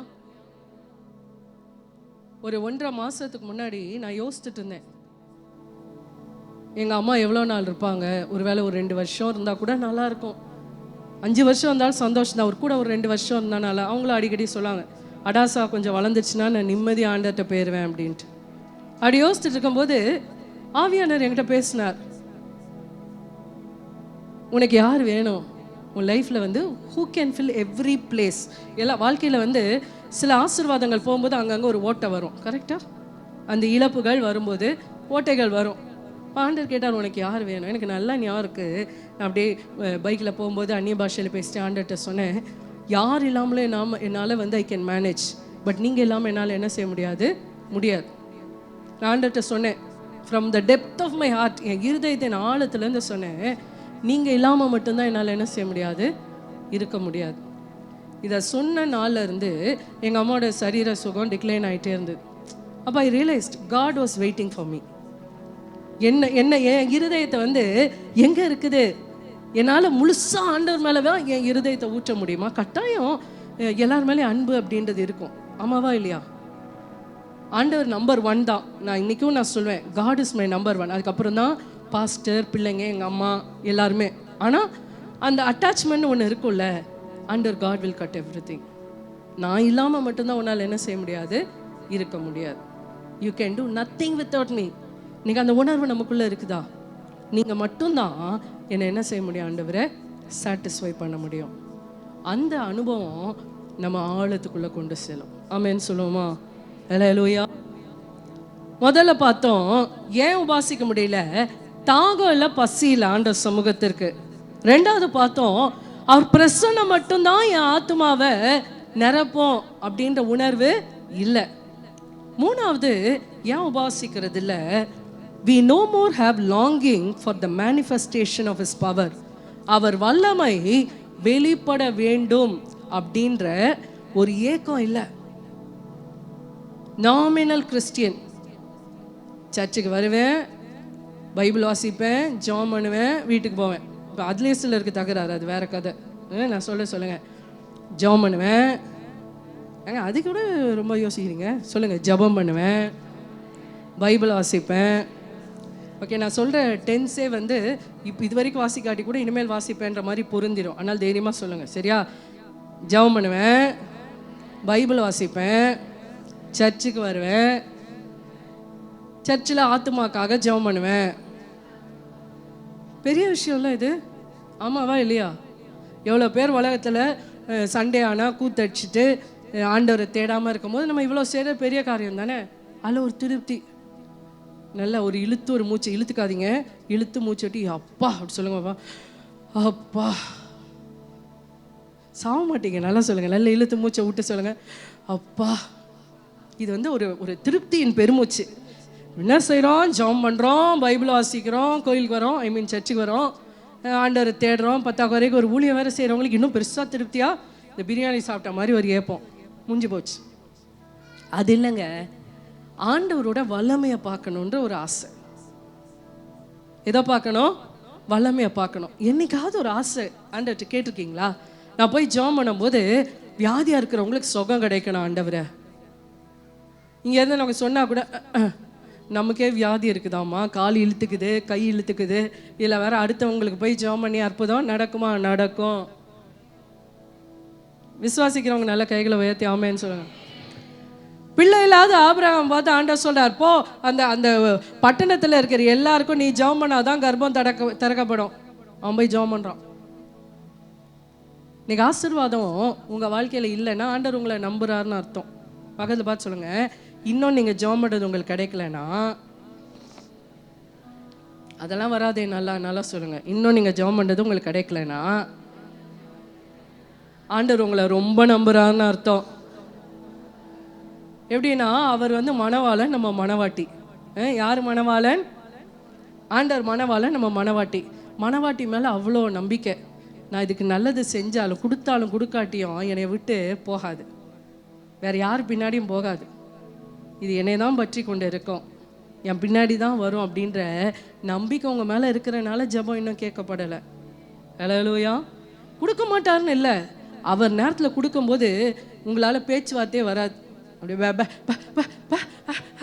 ஒரு 1.5 மாதத்துக்கு முன்னாடி நான் யோசிச்சுட்டு இருந்தேன், எங்கள் அம்மா எவ்வளோ நாள் இருப்பாங்க, ஒருவேளை ஒரு 2 வருஷம் இருந்தால் கூட நல்லாயிருக்கும், 5 வருஷம் இருந்தாலும் சந்தோஷம் தான், ஒரு கூட ஒரு 2 வருஷம் இருந்தானால. அவங்களும் அடிக்கடி சொல்லாங்க, அடாசா கொஞ்சம் வளர்ந்துச்சுன்னா நான் நிம்மதி ஆண்டர்கிட்ட போயிடுவேன் அப்படின்ட்டு. அப்படி யோசிச்சுட்டு இருக்கும்போது ஆவியானவர் என்கிட்ட பேசினார், உனக்கு யார் வேணும் உன் லைஃப்பில் வந்து who can fill every place. எல்லா வாழ்க்கையில் வந்து சில ஆசீர்வாதங்கள் போகும்போது அங்கங்கே ஒரு ஓட்டை வரும், கரெக்டாக? அந்த இழப்புகள் வரும்போது ஓட்டைகள் வரும். ஆண்டர் கேட்டார், உனக்கு யார் வேணும்? எனக்கு நல்லா ஞாபகம் இருக்குது, நான் அப்படியே பைக்கில் போகும்போது அந்நிய பாஷையில் பேசிட்டு ஆண்டர்கிட்ட சொன்னேன், யார் இல்லாமலும் என்னால் வந்து ஐ கேன் மேனேஜ், பட் நீங்கள் இல்லாமல் என்னால் என்ன செய்ய முடியாது. நான் ஆண்டர்கிட்ட சொன்னேன், from the depth of my heart, என் இருதயத்தின் ஆழத்துலேருந்து சொன்னேன், நீங்கள் இல்லாமல் மட்டும்தான் என்னால் என்ன செய்ய முடியாது, இருக்க முடியாது. இதை சொன்ன நாளில் இருந்து எங்கள் அம்மாவோட சரீர சுகம் டிக்ளைன் ஆகிட்டே இருந்தது. அப்போ I realised God was waiting for me. என் இருதயத்தை வந்து எங்கே இருக்குது, என்னால் முழுசாக ஆண்டவர் மேலே தான் என் இருதயத்தை ஊற்ற முடியுமா? கட்டாயம் எல்லார் மேலேயும் அன்பு அப்படின்றது இருக்கும், ஆமாவா இல்லையா? ஆண்டவர் நம்பர் 1 தான். நான் இன்றைக்கும் நான் சொல்வேன், காட் இஸ் மை நம்பர் 1. அதுக்கப்புறம் தான் பாஸ்டர், பிள்ளைங்க, எங்கள் அம்மா எல்லாருமே. ஆனால் அந்த அட்டாச்மெண்ட் ஒன்று இருக்கும்ல, under God will cut everything. நான் இல்லாமல் மட்டும்தான் உன்னால் என்ன செய்ய முடியாது, இருக்க முடியாது. You can do nothing without me. நீங்கள் அந்த உணர்வு நமக்குள்ளே இருக்குதா? நீங்கள் மட்டும்தான் என்னை என்ன செய்ய முடியும், ஆண்டவரை சாட்டிஸ்ஃபை பண்ண முடியும். அந்த அனுபவம் நம்ம ஆழத்துக்குள்ளே கொண்டு செல்லும். ஆமென் சொல்லுவோமா? ஹல்லேலூயா. முதல்ல பார்த்தோம், ஏன் உபாசிக்க முடியல, தாகம் இல்லை, பசி இல்லை ஆண்டவர் சமூகத்திற்கு. 2வது பார்த்தோம், அவர் பிரசன்னம் மட்டும்தான் என் ஆத்மாவை நிரப்போம் அப்படின்ற உணர்வு இல்லை. 3வது ஏன் உபாசிக்கிறது இல்லை, we no more have longing for the manifestation of his power. அவர் வல்லமை வெளிப்பட வேண்டும் அப்படின்ற ஒரு ஏக்கம் இல்லை. நாமினல் கிறிஸ்டியன், சர்ச்சுக்கு வருவேன், பைபிள் வாசிப்பேன், ஜெபம் பண்ணுவேன், வீட்டுக்கு போவேன். இப்போ அதுலேயே சில இருக்குது தகராறு, அது வேற கதை. நான் சொல்லுங்கள், ஜெபம் பண்ணுவேன், அது கூட ரொம்ப யோசிக்கிறீங்க, சொல்லுங்கள், ஜெபம் பண்ணுவேன், பைபிள் வாசிப்பேன். ஓகே, நான் சொல்கிற டென்ஸே வந்து இப்போ இது வரைக்கும் வாசிக்காட்டி கூட இனிமேல் வாசிப்பேன்ற மாதிரி பொருந்திடும். ஆனால் தைரியமாக சொல்லுங்கள், சரியா? ஜெபம் பண்ணுவேன், பைபிள் வாசிப்பேன், சர்ச்சுக்கு வருவேன், சர்ச்சில் ஆத்துமாக்காக ஜெபம் பண்ணுவேன். பெரிய விஷயம்ல இது, ஆமாவா இல்லையா? எவ்வளோ பேர் உலகத்தில் சண்டே ஆனால் கூத்தடிச்சிட்டு ஆண்டவரை தேடாமல் இருக்கும்போது நம்ம இவ்வளோ செய்கிற பெரிய காரியம் தானே. அதில் ஒரு திருப்தி, நல்லா ஒரு இழுத்து, ஒரு மூச்சை இழுத்துக்காதீங்க, இழுத்து மூச்சு விட்டு அப்பா அப்படி சொல்லுங்கப்பா, அப்பா சாக மாட்டீங்க, நல்லா சொல்லுங்கள், நல்லா இழுத்து மூச்சை விட்டு சொல்லுங்கள், அப்பா. இது வந்து ஒரு திருப்தியின் பெருமூச்சு. என்ன செய்கிறோம், ஜெபம் பண்ணுறோம், பைபிள் வாசிக்கிறோம், கோயிலுக்கு வரோம், சர்ச்சுக்கு வரோம், ஆண்டவரை தேடுறோம், 10 வரைக்கும் ஒரு ஊழியம் வேறு செய்கிறவங்களுக்கு இன்னும் பெருசாக திருப்தியாக இந்த பிரியாணி சாப்பிட்ட மாதிரி ஒரு ஏப்பம் முடிஞ்சு போச்சு. அது இல்லைங்க, ஆண்டவரோட வல்லமையை பார்க்கணுன்ற ஒரு ஆசை. எதை பார்க்கணும்? வல்லமையை பார்க்கணும். என்னைக்காவது ஒரு ஆசை ஆண்டவர்கிட்ட கேட்டிருக்கீங்களா? நான் போய் ஜெபம் பண்ணும்போது வியாதியாக இருக்கிறவங்களுக்கு சுகம் கிடைக்கணும் ஆண்டவரை. இங்கேருந்து நமக்கு சொன்னால் கூட நமக்கே வியாதி இருக்குதாம்மா, கால் இழுத்துக்குது, கை இழுத்துக்குது, இல்லை வேற அடுத்தவங்களுக்கு போய் ஜெபம் பண்ணி அற்புதம் நடக்குமா? நடக்கும். விசுவாசிக்கிறவங்க நல்ல கைகளை உயர்த்தி ஆமேன்னு சொல்லுங்க. பிள்ளை இல்லாத ஆபிரகாம் பார்த்து ஆண்டவர் சொல்றார், போ அந்த அந்த பட்டணத்தில் இருக்கிற எல்லாருக்கும் நீ ஜெபம் பண்ணாதான் கர்ப்பம் திறக்கப்படும். அவன் போய் ஜெபம் பண்ணுறான். இன்னைக்கு ஆசீர்வாதம் உங்கள் வாழ்க்கையில் இல்லைன்னா ஆண்டவர் உங்களை நம்புறாருன்னு அர்த்தம். பக்கத்தில் பார்த்து சொல்லுங்க, இன்னும் நீங்கள் ஜெபம் பண்ணுறது உங்களுக்கு கிடைக்கலன்னா, அதெல்லாம் வராதே, நல்லா சொல்லுங்கள், இன்னும் நீங்கள் ஜெபம் பண்ணுறது உங்களுக்கு கிடைக்கலன்னா ஆண்டவர் உங்களை ரொம்ப நம்புறாருன்னு அர்த்தம். எப்படின்னா, அவர் வந்து மணவாளன், நம்ம மணவாட்டி. யார் மணவாளன்? ஆண்டவர் மணவாளன், நம்ம மணவாட்டி. மணவாட்டி மேலே அவ்வளோ நம்பிக்கை, நான் இதுக்கு நல்லது செஞ்சாலும் கொடுத்தாலும் கொடுக்காட்டியும் என்னை விட்டு போகாது, வேறு யார் பின்னாடியும் போகாது, இது என்னை தான் பற்றி கொண்டு இருக்கும். என் பின்னாடி தான் வரும் அப்படின்ற நம்பிக்கை உங்கள் மேலே இருக்கிறனால ஜெபம் இன்னும் கேட்கப்படலை. ஹல்லேலூயா. கொடுக்க மாட்டார்னு இல்லை, அவர் நேரத்தில் கொடுக்கும்போது உங்களால் பேச்சுவார்த்தையே வராது. அப்படியே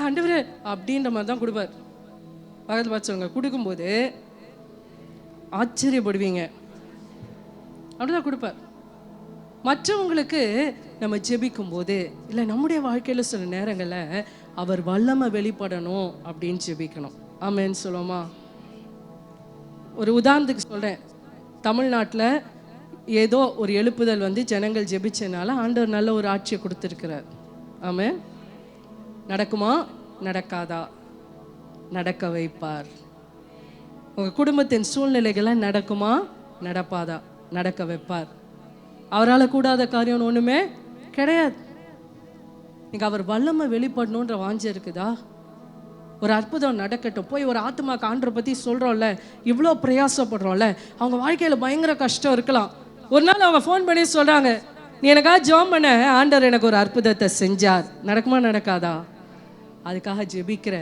ஆண்டவரே அப்படின்ற மாதிரி தான் கொடுப்பார். பக்கத்தில் பார்த்துவங்க கொடுக்கும்போது ஆச்சரியப்படுவீங்க, அப்படிதான் கொடுப்பார். மற்றவங்களுக்கு நம்ம ஜெபிக்கும் போது இல்லை நம்முடைய வாழ்க்கையில் சில நேரங்களில் அவர் வல்லமை வெளிப்படணும் அப்படின்னு ஜெபிக்கணும். ஆமேன்னு சொல்லுவோமா? ஒரு உதாரணத்துக்கு சொல்கிறேன். தமிழ்நாட்டில் ஏதோ ஒரு எழுப்புதல் வந்து ஜனங்கள் ஜெபிச்சனால ஆண்டவர் நல்ல ஒரு ஆட்சியை கொடுத்துருக்கிறார். ஆமென். நடக்குமா? நடக்காதா? நடக்க வைப்பார். உங்கள் குடும்பத்தின் சூழ்நிலைகளை நடக்குமா? நடப்பாதா? நடக்க வைப்பார். அவரால் கூடாத காரியம் ஒன்றுமே கிடையாது. நீங்கள் அவர் வல்லமை வெளிப்படணுன்ற வாஞ்சை இருக்குதா? ஒரு அற்புதம் நடக்கட்டும். போய் ஒரு ஆத்மாக்கு ஆண்டரை பற்றி சொல்கிறோம்ல, இவ்வளோ பிரயாசப்படுறோம்ல, அவங்க வாழ்க்கையில் பயங்கர கஷ்டம் இருக்கலாம். ஒரு நாள் அவங்க ஃபோன் பண்ணி சொல்கிறாங்க, நீ எனக்காக ஜெபம் பண்ண, ஆண்டவர் எனக்கு ஒரு அற்புதத்தை செஞ்சார். நடக்குமா? நடக்காதா? அதுக்காக ஜெபிக்கிற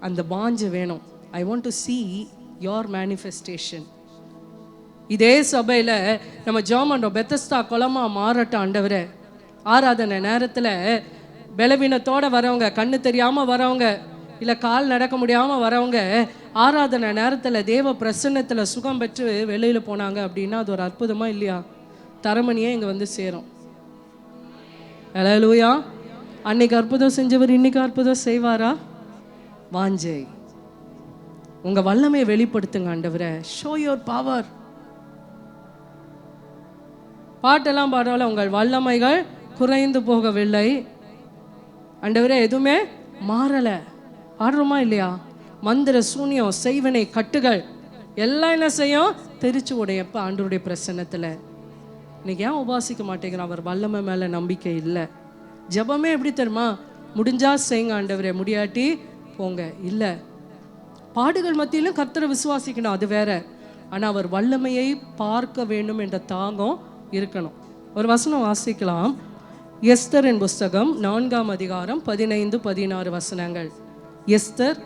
அந்த வாஞ்சை வேணும். ஐ want to see your manifestation. இதே சபையில் நம்ம ஜெபம் பண்ணுறோம், பெத்தஸ்தா குளமா மாறட்டும் ஆண்டவரே. ஆராதனை நேரத்தில் பலவீனத்தோடு வரவங்க, கண்ணு தெரியாமல் வரவங்க, இல்லை கால் நடக்க முடியாமல் வரவங்க ஆராதனை நேரத்தில் தேவ பிரசன்னத்தில் சுகம் பெற்று வெளியில் போனாங்க அப்படின்னா அது ஒரு அற்புதமா இல்லையா? தரமணியே இங்கே வந்து சேரும். ஹல்லேலூயா. அன்னைக்கு அற்புதம் செஞ்சவர் இன்னைக்கு அற்புதம் செய்வாரா? வாஞ்சை. உங்கள் வல்லமையை வெளிப்படுத்துங்க ஆண்டவரே. Show your power. பாட்டெல்லாம் பாடல, உங்கள் வல்லமைகள் குறைந்து போகவில்லை ஆண்டவரே, எதுவுமே மாறலை. பாடுறோமா இல்லையா? மந்திர சூனியம் செய்வனை கட்டுகள் எல்லாம் என்ன செய்யும்? தெரிச்சு உடையப்ப ஆண்டவருடைய பிரசன்னத்தில். இன்னைக்கு ஏன் உபாசிக்க மாட்டேங்கிறோம்? அவர் வல்லமை மேலே நம்பிக்கை இல்லை. ஜெபமே எப்படி தெரியுமா? முடிஞ்சா செய்யுங்க ஆண்டவரே, முடியாட்டி போங்க. இல்லை, பாடுகள் மத்தியிலும் கர்த்தரை விசுவாசிக்கணும், அது வேற. ஆனால் அவர் வல்லமையை பார்க்க வேண்டும் என்ற தாகம் இருக்கணும். ஒரு வசனம் வாசிக்கலாம். எஸ்தரின் புஸ்தகம் 4ஆம் அதிகாரம் 15-16 வசனங்கள். எஸ்தர்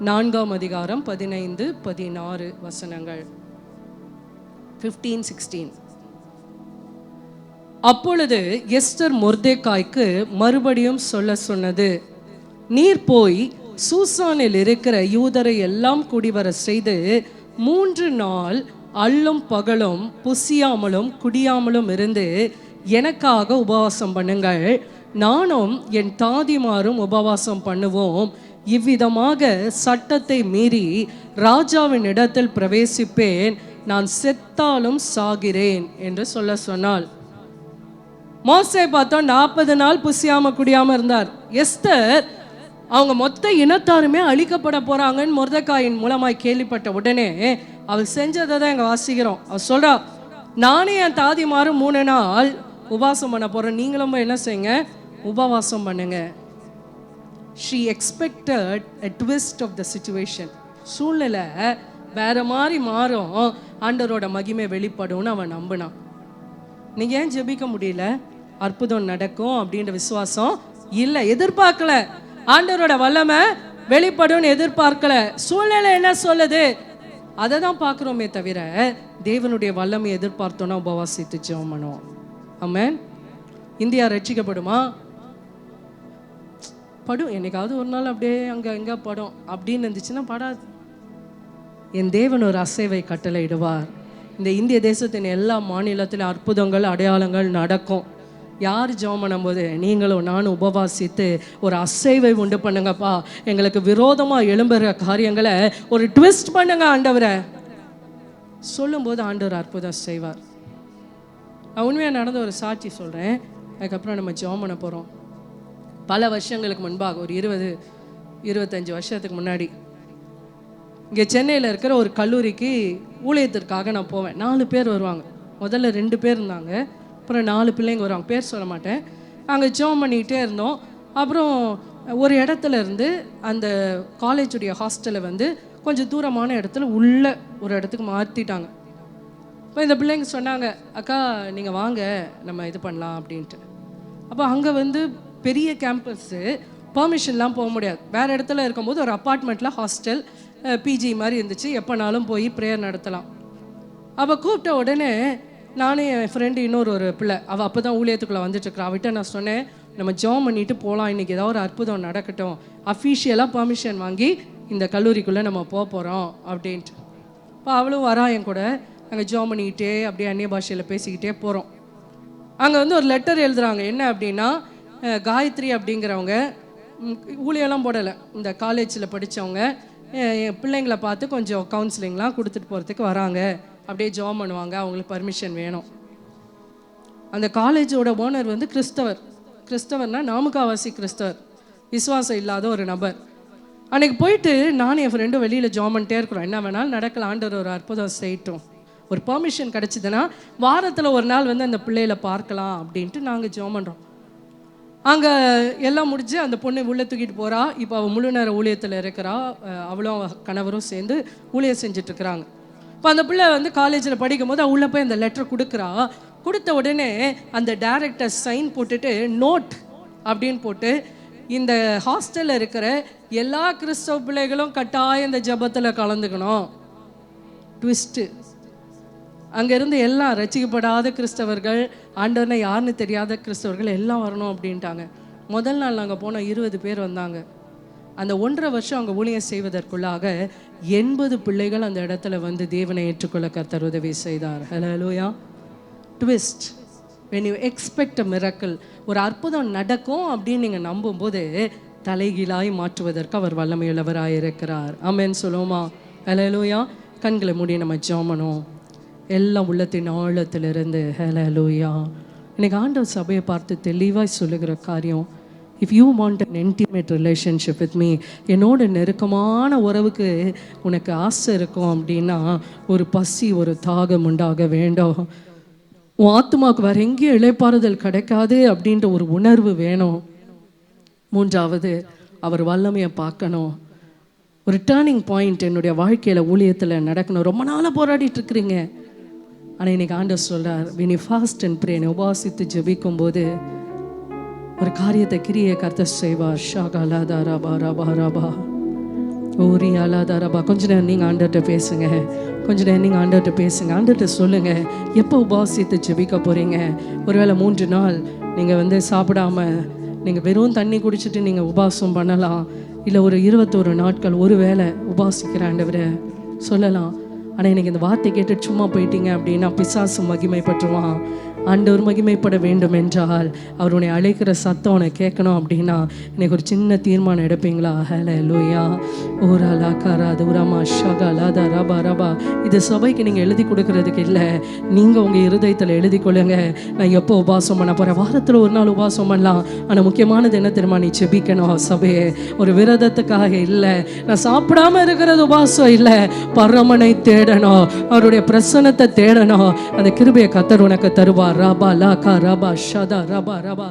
4ஆம் அதிகாரம் 15-16 வசனங்கள். 15-16. அப்பொழுது எஸ்தர் மொர்தெகாய்க்கு மறுபடியும் சொல்ல சொன்னது, நீர் போய் சூசானில் இருக்கிற யூதரை எல்லாம் கூடிவர செய்து 3 நாள் அல்லும் பகலும் புசியாமலும் குடியாமலும் இருந்து எனக்காக உபவாசம் பண்ணுங்கள், நானும் என் தாதிமாரும் உபவாசம் பண்ணுவோம். இவ்விதமாக சட்டத்தை மீறி ராஜாவின் இடத்தில் பிரவேசிப்பேன், நான் செத்தாலும் சாகிறேன் என்று சொல்ல சொன்னாள். மோசே பார்த்தோம் 40 நாள் புசியாம குடியாம இருந்தார். எஸ்தர் அவங்க மொத்த இனத்தாருமே அழிக்கப்பட போறாங்கன்னு மொர்தெகாயின் மூலமாய் கேள்விப்பட்ட உடனே அவள் செஞ்சதை தான் எங்க வாசிக்கிறோம். அவள் சொல்றா, நானே என் தாதிமாரும் 3 நாள் உபவாசம் பண்ண போறேன், நீங்களும் என்ன செய்யுங்க? உபவாசம் பண்ணுங்க. She expected a twist of the situation. சூழ்நிலை வேற மாதிரி மாறும், ஆண்டவரோட மகிமை வெளிப்படும்னு அவன் நம்பினான். நீங்க ஏன் ஜெபிக்க முடியல? அற்புதம் நடக்கும் அப்படின்ற விசுவாசம் இல்லை, எதிர்பார்க்கல. ஆண்டவரோட வல்லமை வெளிப்படும்னு எதிர்பார்க்கல. சூழ்நிலை என்ன சொல்லுது அதை தான் பார்க்குறோமே தவிர தேவனுடைய வல்லமை எதிர்பார்த்தோன்னா உபவாசித்து ஜெபம் பண்ணுவோம். ஆமென். இந்தியா ரட்சிக்கப்படுமா? படும். என்னைக்காவது ஒரு நாள் அப்படியே அங்கே எங்கே படும் அப்படின்னு இருந்துச்சுன்னா படாது. என் தேவன் ஒரு அசைவை கட்டளையிடுவார். இந்த இந்திய தேசத்தின் எல்லா மாநிலத்திலும் அற்புதங்கள் அடையாளங்கள் நடக்கும். யார் ஜெபம் பண்ணும்போது நீங்களும் நானும் உபவாசித்து ஒரு அசைவை உண்டு பண்ணுங்கப்பா, எங்களுக்கு விரோதமாக எழும்புகிற காரியங்களை ஒரு ட்விஸ்ட் பண்ணுங்க ஆண்டவரை சொல்லும்போது ஆண்டவர் அற்புதம் செய்வார். நான் உண்மையாக நடந்த ஒரு சாட்சி சொல்கிறேன், அதுக்கப்புறம் நம்ம ஜெபம் பண்ண போகிறோம். பல வருஷங்களுக்கு முன்பாக, ஒரு 20-25 வருஷத்துக்கு முன்னாடி, இங்கே சென்னையில் இருக்கிற ஒரு கல்லூரிக்கு ஊழியத்திற்காக நான் போவேன். 4 பேர் வருவாங்க. முதல்ல 2 பேர் இருந்தாங்க, அப்புறம் 4 பிள்ளைங்க வருவாங்க. பேர் சொல்ல மாட்டேன். அங்கே ஜெபம் பண்ணிக்கிட்டே இருந்தோம். அப்புறம் ஒரு இடத்துல இருந்து அந்த காலேஜுடைய ஹாஸ்டலை வந்து கொஞ்சம் தூரமான இடத்துல உள்ள ஒரு இடத்துக்கு மாற்றிட்டாங்க. இப்போ இந்த பிள்ளைங்க சொன்னாங்க, அக்கா நீங்கள் வாங்க நம்ம இது பண்ணலாம் அப்படின்ட்டு. அப்போ அங்கே வந்து பெரிய கேம்பஸ்ஸு, பெர்மிஷன்லாம் போக முடியாது. வேறு இடத்துல இருக்கும்போது ஒரு அப்பார்ட்மெண்ட்டில் ஹாஸ்டல் பிஜி மாதிரி இருந்துச்சு, எப்போனாலும் போய் ப்ரேயர் நடத்தலாம். அப்போ கூப்பிட்ட உடனே நானும் என் ஃப்ரெண்டு ஒரு பிள்ளை, அவள் அப்போ தான் ஊழியத்துக்குள்ளே வந்துட்டுருக்குறா. அவகிட்ட நான் சொன்னேன், நம்ம ஜாம் பண்ணிட்டு போகலாம், இன்றைக்கி ஏதாவது ஒரு அற்புதம் நடக்கட்டும், அஃபீஷியலாக பெர்மிஷன் வாங்கி இந்த கல்லூரிக்குள்ளே நம்ம போக போகிறோம் அப்படின்ட்டு. இப்போ அவளும் வரா என் கூட. நாங்கள் ஜாம் பண்ணிக்கிட்டே அப்படியே அந்நிய பாஷையில் பேசிக்கிட்டே போகிறோம். அங்கே ஒரு லெட்டர் எழுதுகிறாங்க. என்ன அப்படின்னா, காயத்ரி அப்படிங்கிறவங்க ஊழியெல்லாம் போடலை, இந்த காலேஜில் படித்தவங்க என் பிள்ளைங்களை பார்த்து கொஞ்சம் கவுன்சிலிங்லாம் கொடுத்துட்டு போகிறதுக்கு வராங்க, அப்படியே ஜாம் பண்ணுவாங்க, அவங்களுக்கு பர்மிஷன் வேணும். அந்த காலேஜோட ஓனர் கிறிஸ்தவர்னா நாமுகாவாசி கிறிஸ்தவர், விசுவாசம் இல்லாத ஒரு நபர். அன்றைக்கி போயிட்டு நானும் என் ஃப்ரெண்டும் வெளியில் ஜாம் பண்ணிட்டே இருக்கிறோம். என்ன வேணாலும் நடக்கலாம், ஆண்டவர் ஒரு அற்புதம் செய்யட்டும், ஒரு பெர்மிஷன் கிடச்சிதுன்னா வாரத்தில் ஒரு நாள் அந்த பிள்ளைகளை பார்க்கலாம் அப்படின்ட்டு நாங்கள் ஜாம் பண்ணுறோம். அங்கே எல்லாம் முடிஞ்சு அந்த பொண்ணு உள்ளே தூக்கிட்டு போகிறா. இப்போ அவள் முழு நேர ஊழியத்தில் இருக்கிறா. அவளும் கணவரும் சேர்ந்து ஊழியம் செஞ்சிட்ருக்குறாங்க. இப்போ அந்த பிள்ளை காலேஜில் படிக்கும் போது உள்ளே போய் அந்த லெட்டர் கொடுக்குறா. கொடுத்த உடனே அந்த டைரக்டர் சைன் போட்டுட்டு நோட் அப்படின்னு போட்டு, இந்த ஹாஸ்டலில் இருக்கிற எல்லா கிறிஸ்தவ பிள்ளைகளும் கட்டாயம் இந்த ஜபத்தில் கலந்துக்கணும். ட்விஸ்ட்டு, அங்கேருந்து எல்லாம் ரசிக்கப்படாத கிறிஸ்தவர்கள், ஆண்டவனை யாருன்னு தெரியாத கிறிஸ்தவர்கள் எல்லாம் வரணும் அப்படின்ட்டாங்க. முதல் நாள் நாங்கள் போனோம், 20 பேர் வந்தாங்க. அந்த 1.5 வருஷம் அங்கே ஊழியம் செய்வதற்குள்ளாக 80 பிள்ளைகள் அந்த இடத்துல தேவனை ஏற்றுக்கொள்ள கர்த்தர் உதவி செய்தார். ஹல்லேலூயா. Twist, when you expect a miracle, ஒரு அற்புதம் நடக்கும் அப்படின்னு நீங்கள் நம்பும்போது தலைகீழாய் மாற்றுவதற்கு அவர் வல்லமையுள்ளவராக இருக்கிறார். ஆமென் சொல்லுவோமா? ஹல்லேலூயா. கண்களை மூடி நம்ம ஜெபம் எல்லாம் உள்ளத்தின் ஆழத்திலிருந்து. ஹல்லேலூயா. இன்னைக்கு ஆண்டவர் சபையை பார்த்து தெளிவாய் சொல்லுகிற காரியம், if you want an intimate relationship with me, என்னோட நெருக்கமான உறவுக்கு உனக்கு ஆசை இருக்கும் அப்படின்னா ஒரு பசி, ஒரு தாகம் உண்டாக வேண்டும். உன் ஆத்துமாவுக்கு வேறு எங்கேயும் இளைப்பாறுதல் கிடைக்காது அப்படின்ற ஒரு உணர்வு வேணும். 3வது, அவர் வல்லமையை பார்க்கணும். ஒரு டேர்னிங் பாயிண்ட் என்னுடைய வாழ்க்கையில் ஊழியத்தில் நடக்கணும். ரொம்ப நாளாக போராடிட்டு இருக்கிறீங்க, ஆனால் இன்னைக்கு ஆண்டவர் சொல்கிறார், when you fast and pray, உபாசித்து ஜெபிக்கும் போது ஒரு காரியத்தை கிரியை கர்த்தர் செய்வார். ஷாகாலாதா ரபா ரபா ரபா ஓரி அலாதா ரபா. கொஞ்ச நேரம் நீங்கள் ஆண்டவர்கிட்ட பேசுங்க, கொஞ்ச நேரம் நீங்கள் ஆண்டவர்கிட்ட பேசுங்க. ஆண்டவர்கிட்ட சொல்லுங்கள், எப்போ உபாசித்து ஜெபிக்க போகிறீங்க? ஒருவேளை 3 நாள் நீங்கள் சாப்பிடாம நீங்கள் வெறும் தண்ணி குடிச்சிட்டு நீங்கள் உபாசம் பண்ணலாம். இல்லை ஒரு 21 நாட்கள் ஒரு வேளை உபாசிக்கிற ஆண்டவரை சொல்லலாம். ஆனால் எனக்கு இந்த வார்த்தை கேட்டு சும்மா போயிட்டீங்க அப்படின்னா பிசாசு மகிமைப்பட்டுருவான். ஆண்டவர் மகிமைப்பட வேண்டும் என்றால் அவருடைய அழைக்கிற சத்தம் உனக்கு கேட்கணும் அப்படின்னா எனக்கு ஒரு சின்ன தீர்மானம் எடுப்பீங்களா? ஹல்லேலூயா. ஓராலா காரா தூராமா ஷகலா த ரபா ரபா. இது சபைக்கு நீங்கள் எழுதி கொடுக்கறதுக்கு இல்லை, நீங்கள் உங்கள் இருதயத்தில் எழுதி கொள்ளுங்க. நான் எப்போ உபாசம் பண்ண போகிறேன்? வாரத்தில் ஒரு நாள் உபாசம் பண்ணலாம். ஆனால் முக்கியமானது என்ன தெரியுமா? நீ செபிக்கணும். சபையே, ஒரு விரதத்துக்காக இல்லை, நான் சாப்பிடாம இருக்கிறது உபாசம் இல்லை, பரமனை தேடணும், அவருடைய பிரசன்னத்தை தேடணும். அந்த கிருபையை கர்த்தர் உனக்கு தருவார். ரபா லாகா ரபா ஷதா ரபா ரபா.